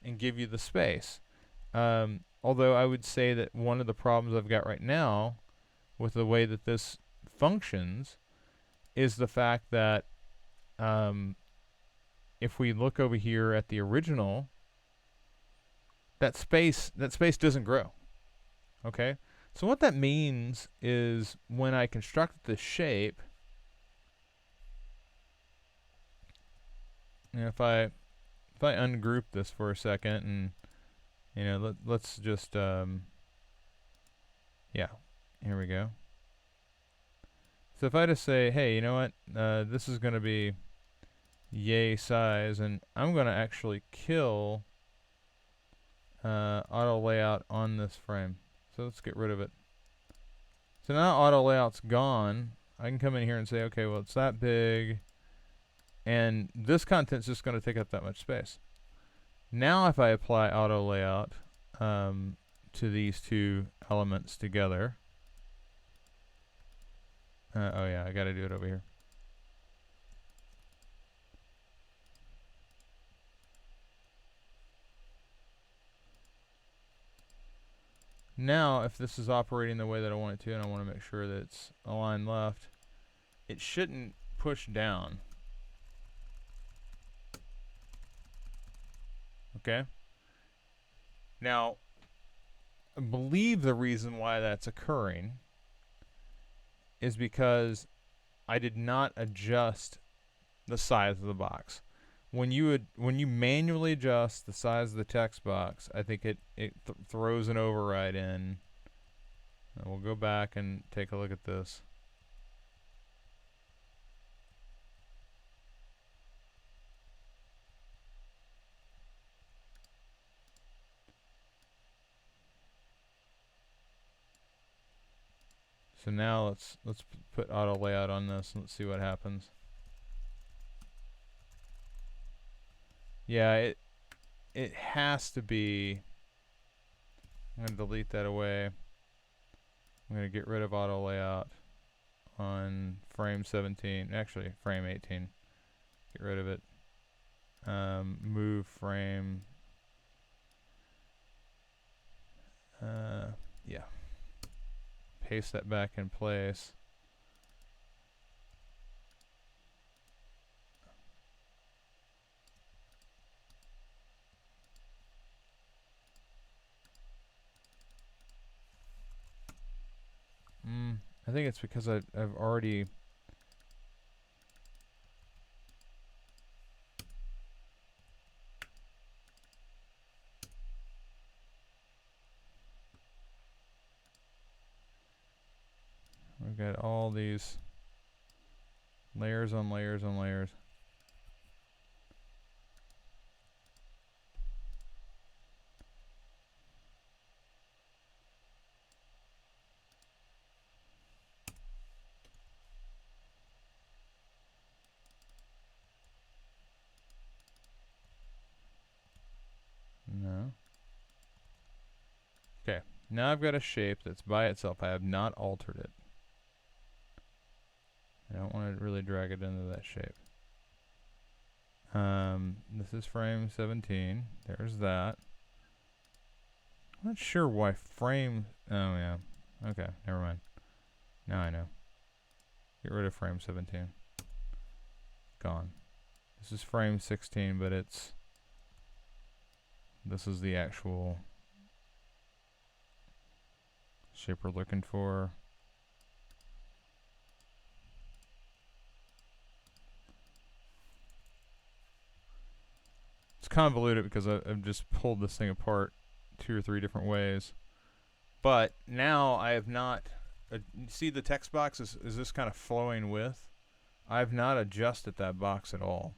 and give you the space. Although I would say that one of the problems I've got right now with the way that this functions is the fact that if we look over here at the original, that space doesn't grow. Okay? So what that means is when I construct the shape, if I ungroup this for a second, and let's just yeah, here we go. So if I just say, hey, you know what, this is going to be yay size, and I'm going to actually kill auto layout on this frame. So let's get rid of it. So now auto layout's gone. I can come in here and say, okay, well, it's that big, and this content's just going to take up that much space. Now if I apply auto layout to these two elements together, oh yeah, I got to do it over here. Now, if this is operating the way that I want it to, and I want to make sure that it's aligned left, it shouldn't push down. Okay? Now, I believe the reason why that's occurring is because I did not adjust the size of the box. When you manually adjust the size of the text box, I think it throws an override in. And we'll go back and take a look at this. So now let's put auto layout on this and let's see what happens. Yeah, it has to be. I'm going to delete that away. I'm going to get rid of auto layout on frame 17, actually frame 18. Get rid of it. Move frame. Yeah. Paste that back in place. I think it's because I've already we've got all these layers on layers on layers. No. Okay, now I've got a shape that's by itself. I have not altered it. I don't want to really drag it into that shape. This is frame 17. There's that. I'm not sure why frame. Oh yeah. Okay, never mind. Now I know. Get rid of frame 17. Gone. This is frame 16, but this is the actual shape we're looking for. It's convoluted because I've just pulled this thing apart 2 or 3 different ways. But now I have not. See the text box is this kind of flowing with? I've not adjusted that box at all.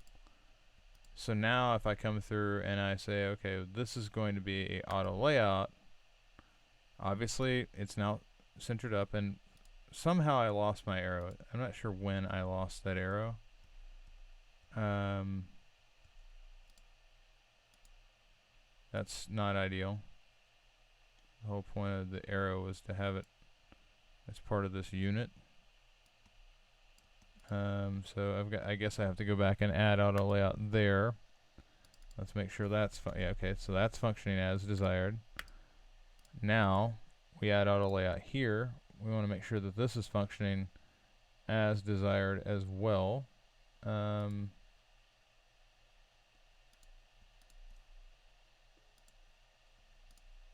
So now if I come through and I say, okay, this is going to be a auto layout, obviously it's now centered up, and somehow I lost my arrow. I'm not sure when I lost that arrow. That's not ideal. The whole point of the arrow was to have it as part of this unit. So I guess I have to go back and add auto layout there. Let's make sure that's yeah, okay, so that's functioning as desired. Now we add auto layout here. We want to make sure that this is functioning as desired as well.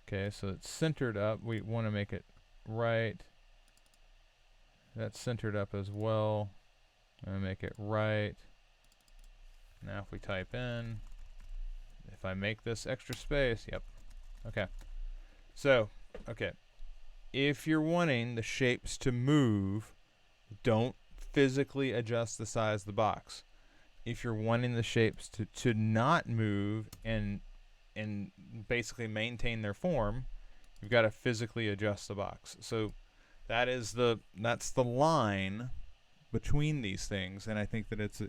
Okay, so it's centered up. We want to make it right. That's centered up as well. I'm going to make it right. Now if we type in, if I make this extra space, yep. Okay. So, okay. If you're wanting the shapes to move, don't physically adjust the size of the box. If you're wanting the shapes to not move and basically maintain their form, you've got to physically adjust the box. So that's the line between these things, and I think that it's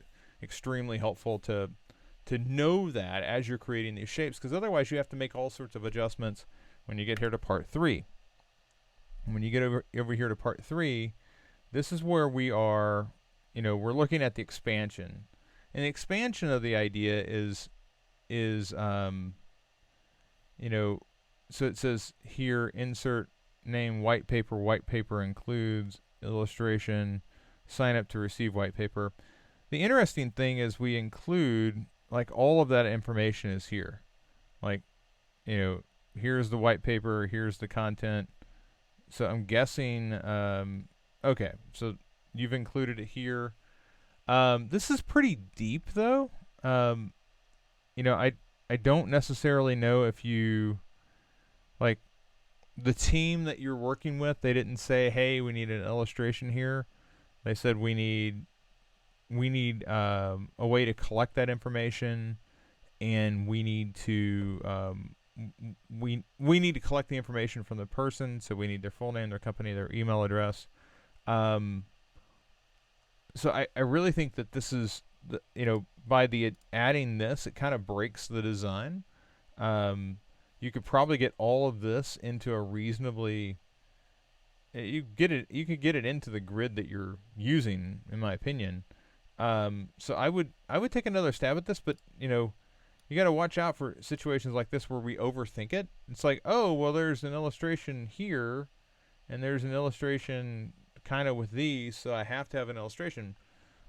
extremely helpful to know that as you're creating these shapes, because otherwise you have to make all sorts of adjustments when you get here to part 3. When you get over here to part 3, this is where we are, we're looking at the expansion. And the expansion of the idea is so it says here, insert name white paper includes illustration, sign up to receive white paper. The interesting thing is we include, like, all of that information is here. Like, here's the white paper, here's the content. So I'm guessing, okay, so you've included it here. This is pretty deep, though. I don't necessarily know if you, like, the team that you're working with, they didn't say, hey, we need an illustration here. They said we need a way to collect that information, and we need to we need to collect the information from the person. So we need their full name, their company, their email address. So I really think that this is by adding this, it kind of breaks the design. You could probably get all of this into a reasonably you could get it into the grid that you're using, in my opinion. So I would take another stab at this, but you got to watch out for situations like this where we overthink it. It's like, oh, well, there's an illustration here, and there's an illustration kind of with these, so I have to have an illustration.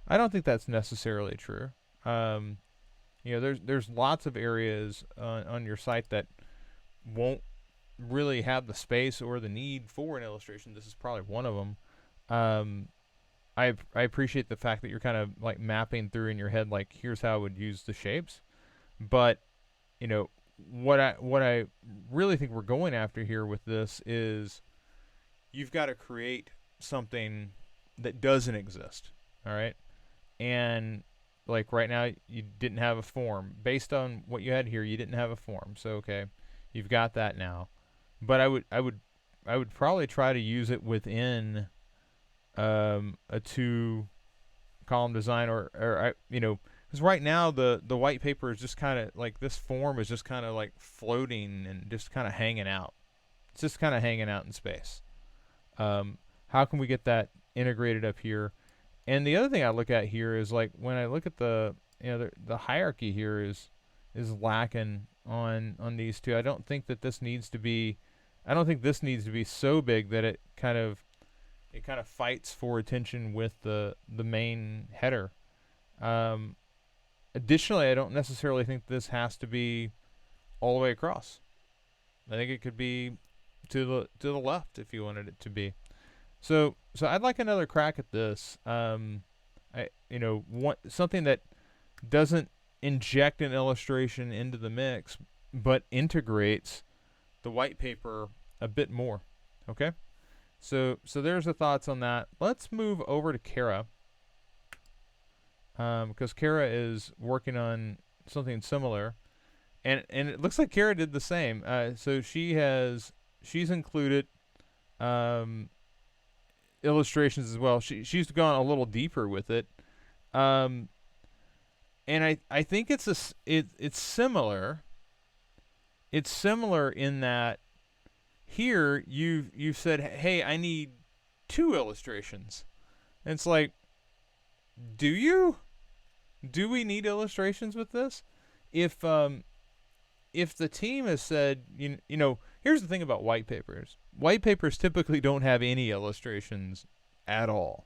I don't think that's necessarily true. There's lots of areas on your site that won't really have the space or the need for an illustration. This is probably one of them. I appreciate the fact that you're kind of like mapping through in your head, like, here's how I would use the shapes. But what I really think we're going after here with this is you've got to create something that doesn't exist. All right. And like right now, you didn't have a form. Based on what you had here, you didn't have a form. So okay, you've got that now. But I would probably try to use it within a 2-column design, or because right now the white paper is just kind of like, this form is just kind of like floating and just kind of hanging out. It's just kind of hanging out in space. How can we get that integrated up here? And the other thing I look at here is, like, when I look at the hierarchy here is lacking on these two. I don't think this needs to be so big that it kind of fights for attention with the main header. Additionally, I don't necessarily think this has to be all the way across. I think it could be to the left if you wanted it to be. So I'd like another crack at this. Something that doesn't inject an illustration into the mix, but integrates the white paper a bit more. Okay? So there's the thoughts on that. Let's move over to Kara, because Kara is working on something similar, and it looks like Kara did the same. So she's included illustrations as well. She's gone a little deeper with it, and I think it's similar. It's similar in that here you've said, hey, I need 2 illustrations. And it's like, do we need illustrations with this? If the team has said, here's the thing about white papers. White papers typically don't have any illustrations at all.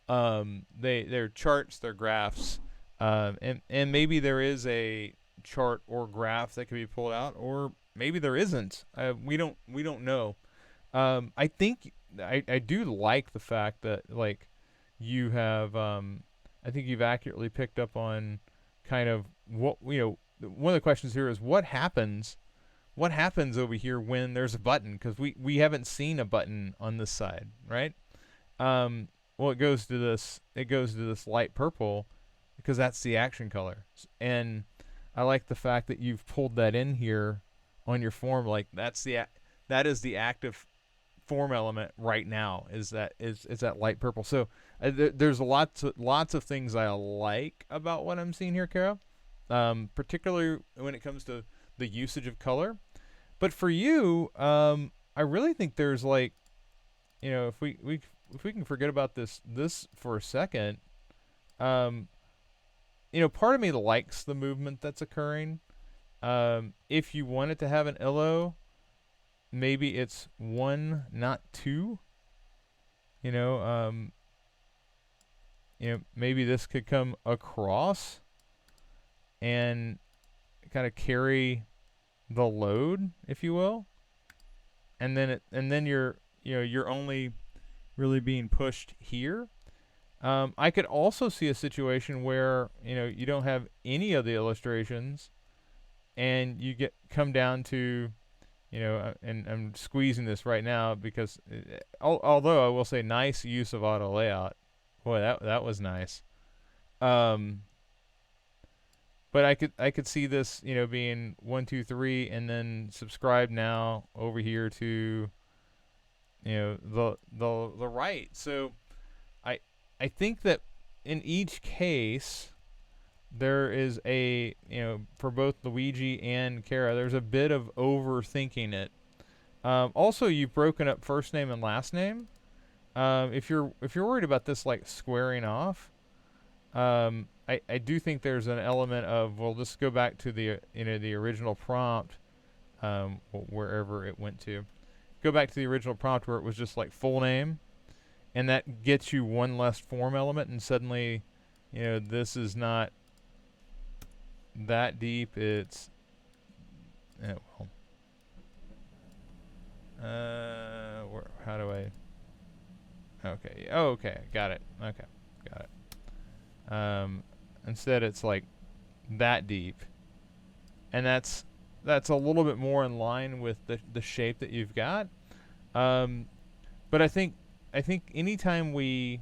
They're charts, they're graphs, and maybe there is a chart or graph that can be pulled out, or maybe there isn't. We don't know. I think I do like the fact that, like, you have I think you've accurately picked up on kind of what one of the questions here is what happens over here when there's a button, because we haven't seen a button on this side, right? Well, it goes to this light purple because that's the action color. And I like the fact that you've pulled that in here on your form. Like that is the active form element right now, is that light purple. So there's lots of things I like about what I'm seeing here, Kara, particularly when it comes to the usage of color. But for you, I really think there's like, if we can forget about this for a second, part of me likes the movement that's occurring. If you wanted to have an illo, maybe it's 1, not 2. Maybe this could come across and kind of carry the load, if you will, and then you're only really being pushed here. I could also see a situation where you don't have any of the illustrations, and you come down to and I'm squeezing this right now because although I will say nice use of auto layout, boy, that was nice. But I could see this being 1, 2, 3, and then subscribe now over here to the right. So I think that in each case there is a for both Luigi and Kara, there's a bit of overthinking it. Also, you've broken up first name and last name. If you're worried about this like squaring off, I do think there's an element of, well, let's go back to the the original prompt, wherever it went to. Go back to the original prompt where it was just like full name, and that gets you one less form element, and suddenly, this is not that deep. It's how do I? Okay. Oh, okay. Got it. Okay. Got it. Instead, it's like that deep, and that's a little bit more in line with the shape that you've got. But I think anytime we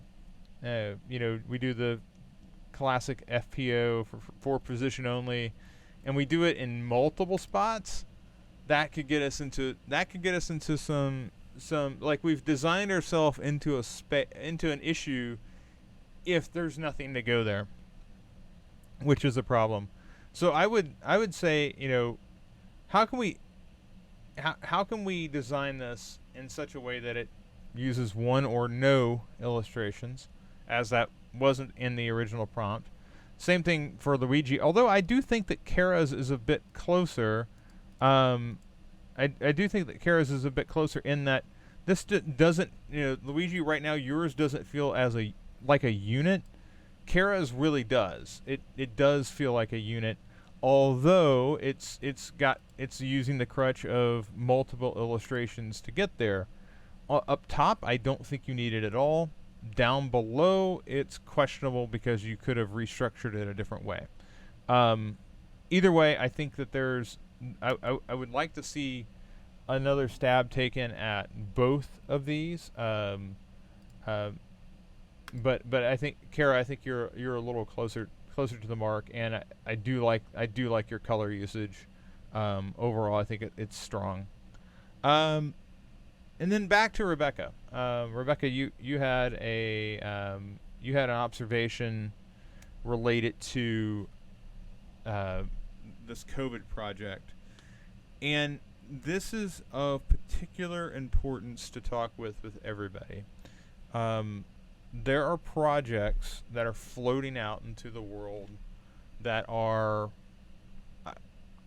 we do the classic FPO for position only, and we do it in multiple spots, that could get us into some like we've designed ourselves into into an issue if there's nothing to go there, which is a problem. So I would say, how can we design this in such a way that it uses one or no illustrations, as that wasn't in the original prompt. Same thing for Luigi, although I do think that Kara's is a bit closer. I do think that Kara's is a bit closer in that this doesn't, Luigi right now, yours doesn't feel as like a unit. Kara's really does. It does feel like a unit, although it's using the crutch of multiple illustrations to get there. Up top, I don't think you need it at all. Down below, it's questionable because you could have restructured it a different way. Either way, I think that I would like to see another stab taken at both of these. But I think, Kara, you're a little closer to the mark, and I do like your color usage. Overall, I think it's strong. And then back to Rebecca. Rebecca, you had an observation related to this COVID project, and this is of particular importance to talk with everybody. There are projects that are floating out into the world that are,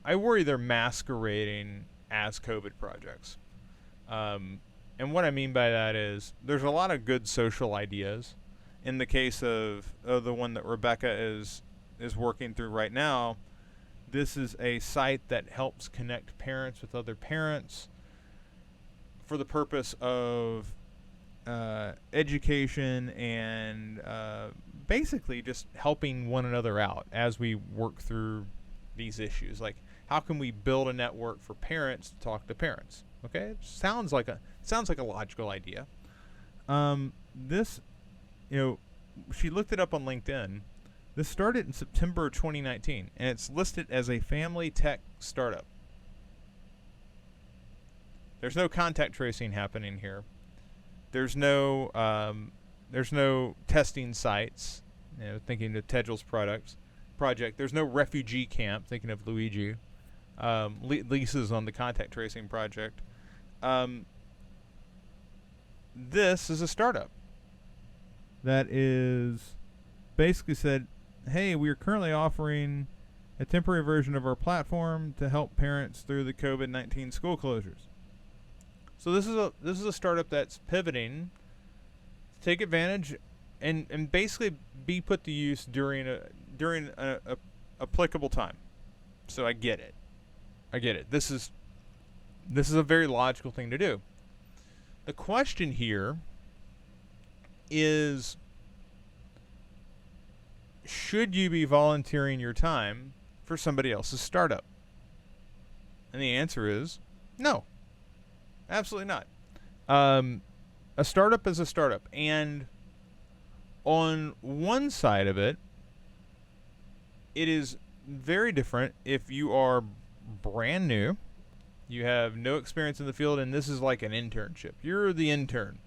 I worry they're masquerading as COVID projects. And what I mean by that is there's a lot of good social ideas. In the case of the one that Rebecca is working through right now, this is a site that helps connect parents with other parents for the purpose of education and basically just helping one another out as we work through these issues. Like, how can we build a network for parents to talk to parents? Okay, it sounds like a logical idea. This, she looked it up on LinkedIn. This started in September 2019, and it's listed as a family tech startup. There's no contact tracing happening here. There's no testing sites. Thinking of Tegel's project. There's no refugee camp. Thinking of Luigi. Leases on the contact tracing project. This is a startup that is basically said, hey, we are currently offering a temporary version of our platform to help parents through the COVID-19 school closures. So this is a startup that's pivoting to take advantage and basically be put to use during a applicable time. So I get it. This is a very logical thing to do. The question here is, should you be volunteering your time for somebody else's startup? And the answer is no. Absolutely not. A startup is a startup. And on one side of it, it is very different if you are brand new, you have no experience in the field, and this is like an internship. You're the intern.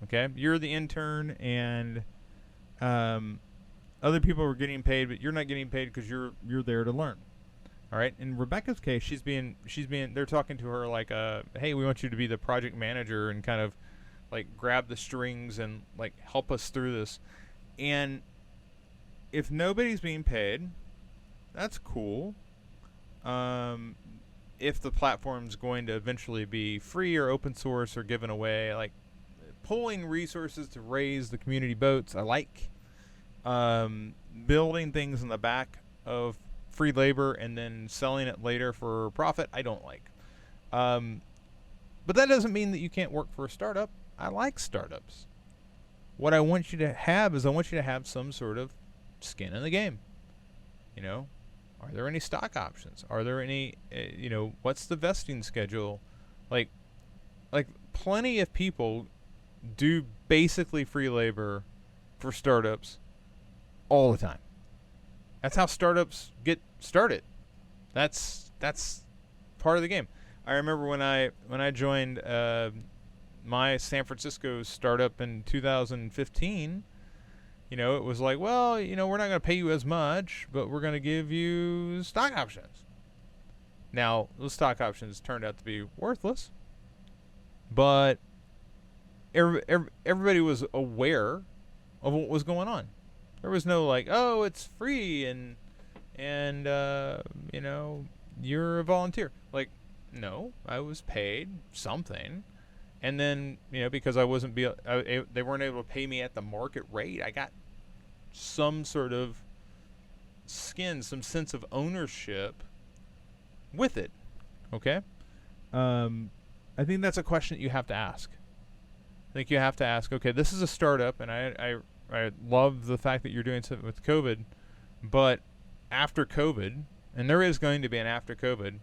Okay? You're the intern, and other people are getting paid, but you're not getting paid because you're there to learn. All right. In Rebecca's case, they're talking to her like, hey, we want you to be the project manager and kind of like grab the strings and like help us through this. And if nobody's being paid, that's cool. If the platform's going to eventually be free or open source or given away, like pulling resources to raise the community boats, I like. Building things in the back of free labor and then selling it later for profit, I don't like. But that doesn't mean that you can't work for a startup. I like startups. What I want you to have is some sort of skin in the game. Are there any stock options? Are there any, what's the vesting schedule? Like plenty of people do basically free labor for startups all the time. That's how startups get started. That's part of the game. I remember when I joined my San Francisco startup in 2015, it was like, well, we're not going to pay you as much, but we're going to give you stock options. Now, those stock options turned out to be worthless, but everybody was aware of what was going on. There was no like, oh, it's free and you're a volunteer. Like, no, I was paid something, and then because I wasn't they weren't able to pay me at the market rate, I got some sort of skin, some sense of ownership with it. Okay, I think that's a question that you have to ask. I think you have to ask, okay, this is a startup, and I love the fact that you're doing something with COVID, but after COVID, and there is going to be an after COVID,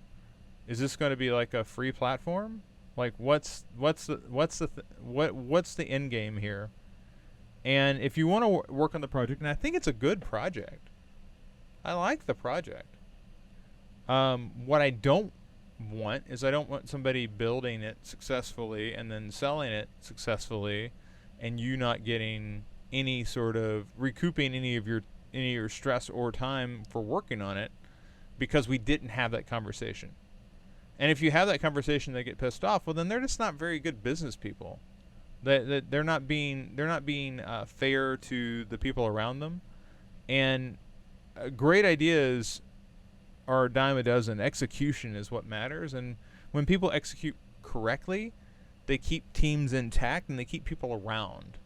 is this going to be like a free platform? Like, what's the end game here? And if you want to work on the project, and I think it's a good project, I like the project. What I don't want is I don't want somebody building it successfully and then selling it successfully, and you not getting any sort of recouping any of your stress or time for working on it because we didn't have that conversation. And if you have that conversation, they get pissed off. Well, then they're just not very good business people. They're not being fair to the people around them. And great ideas are a dime a dozen. Execution is what matters. And when people execute correctly, they keep teams intact and they keep people around.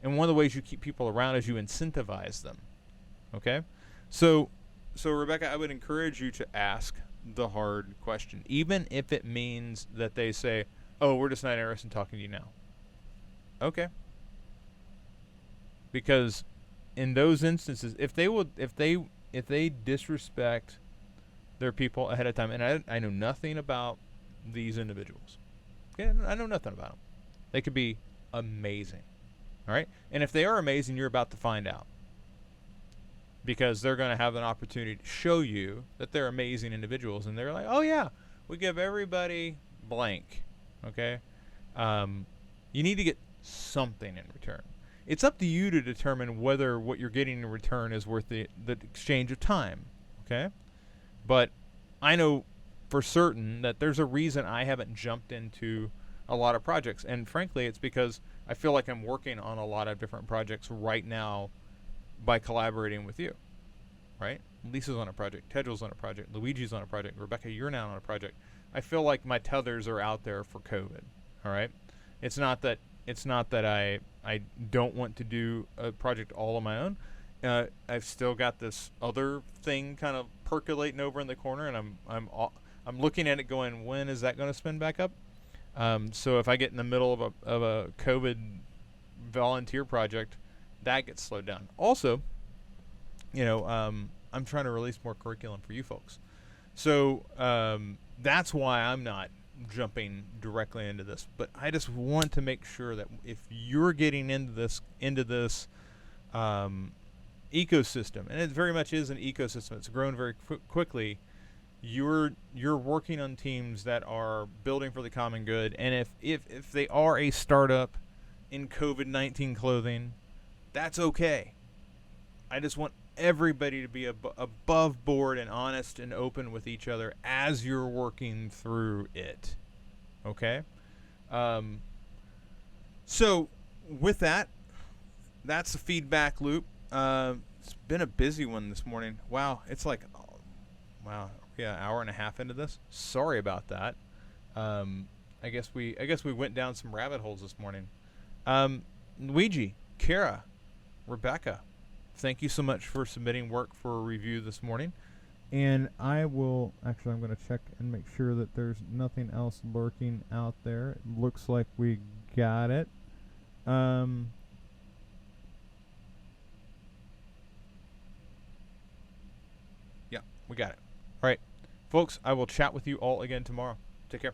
And one of the ways you keep people around is you incentivize them. Okay? So Rebecca, I would encourage you to ask the hard question, even if it means that they say, oh, we're just not interested in talking to you now. Okay. Because in those instances, if they disrespect their people ahead of time, and I know nothing about these individuals. Okay, I know nothing about them. They could be amazing. All right, and if they are amazing, you're about to find out because they're going to have an opportunity to show you that they're amazing individuals, and they're like, oh yeah, we give everybody blank. Okay, you need to get something in return. It's up to you to determine whether what you're getting in return is worth the exchange of time. Okay, but I know for certain that there's a reason I haven't jumped into a lot of projects, and frankly, it's because I feel like I'm working on a lot of different projects right now by collaborating with you. Right? Lisa's on a project, Tedrill's on a project, Luigi's on a project, Rebecca, you're now on a project. I feel like my tethers are out there for COVID. All right. It's not that I don't want to do a project all on my own. I've still got this other thing kind of percolating over in the corner, and I'm looking at it going, when is that going to spin back up? So if I get in the middle of a COVID volunteer project, that gets slowed down. Also, I'm trying to release more curriculum for you folks. So that's why I'm not jumping directly into this. But I just want to make sure that if you're getting into this ecosystem, and it very much is an ecosystem, it's grown very quickly. You're working on teams that are building for the common good, and if they are a startup in COVID-19 clothing, that's okay. I just want everybody to be above board and honest and open with each other as you're working through it. Okay? So, with that, that's the feedback loop. It's been a busy one this morning. Wow, it's like, hour and a half into this. Sorry about that. I guess we went down some rabbit holes this morning. Luigi, Kara, Rebecca, thank you so much for submitting work for a review this morning. And I'm going to check and make sure that there's nothing else lurking out there. It looks like we got it. Yeah, we got it. All right, folks, I will chat with you all again tomorrow. Take care.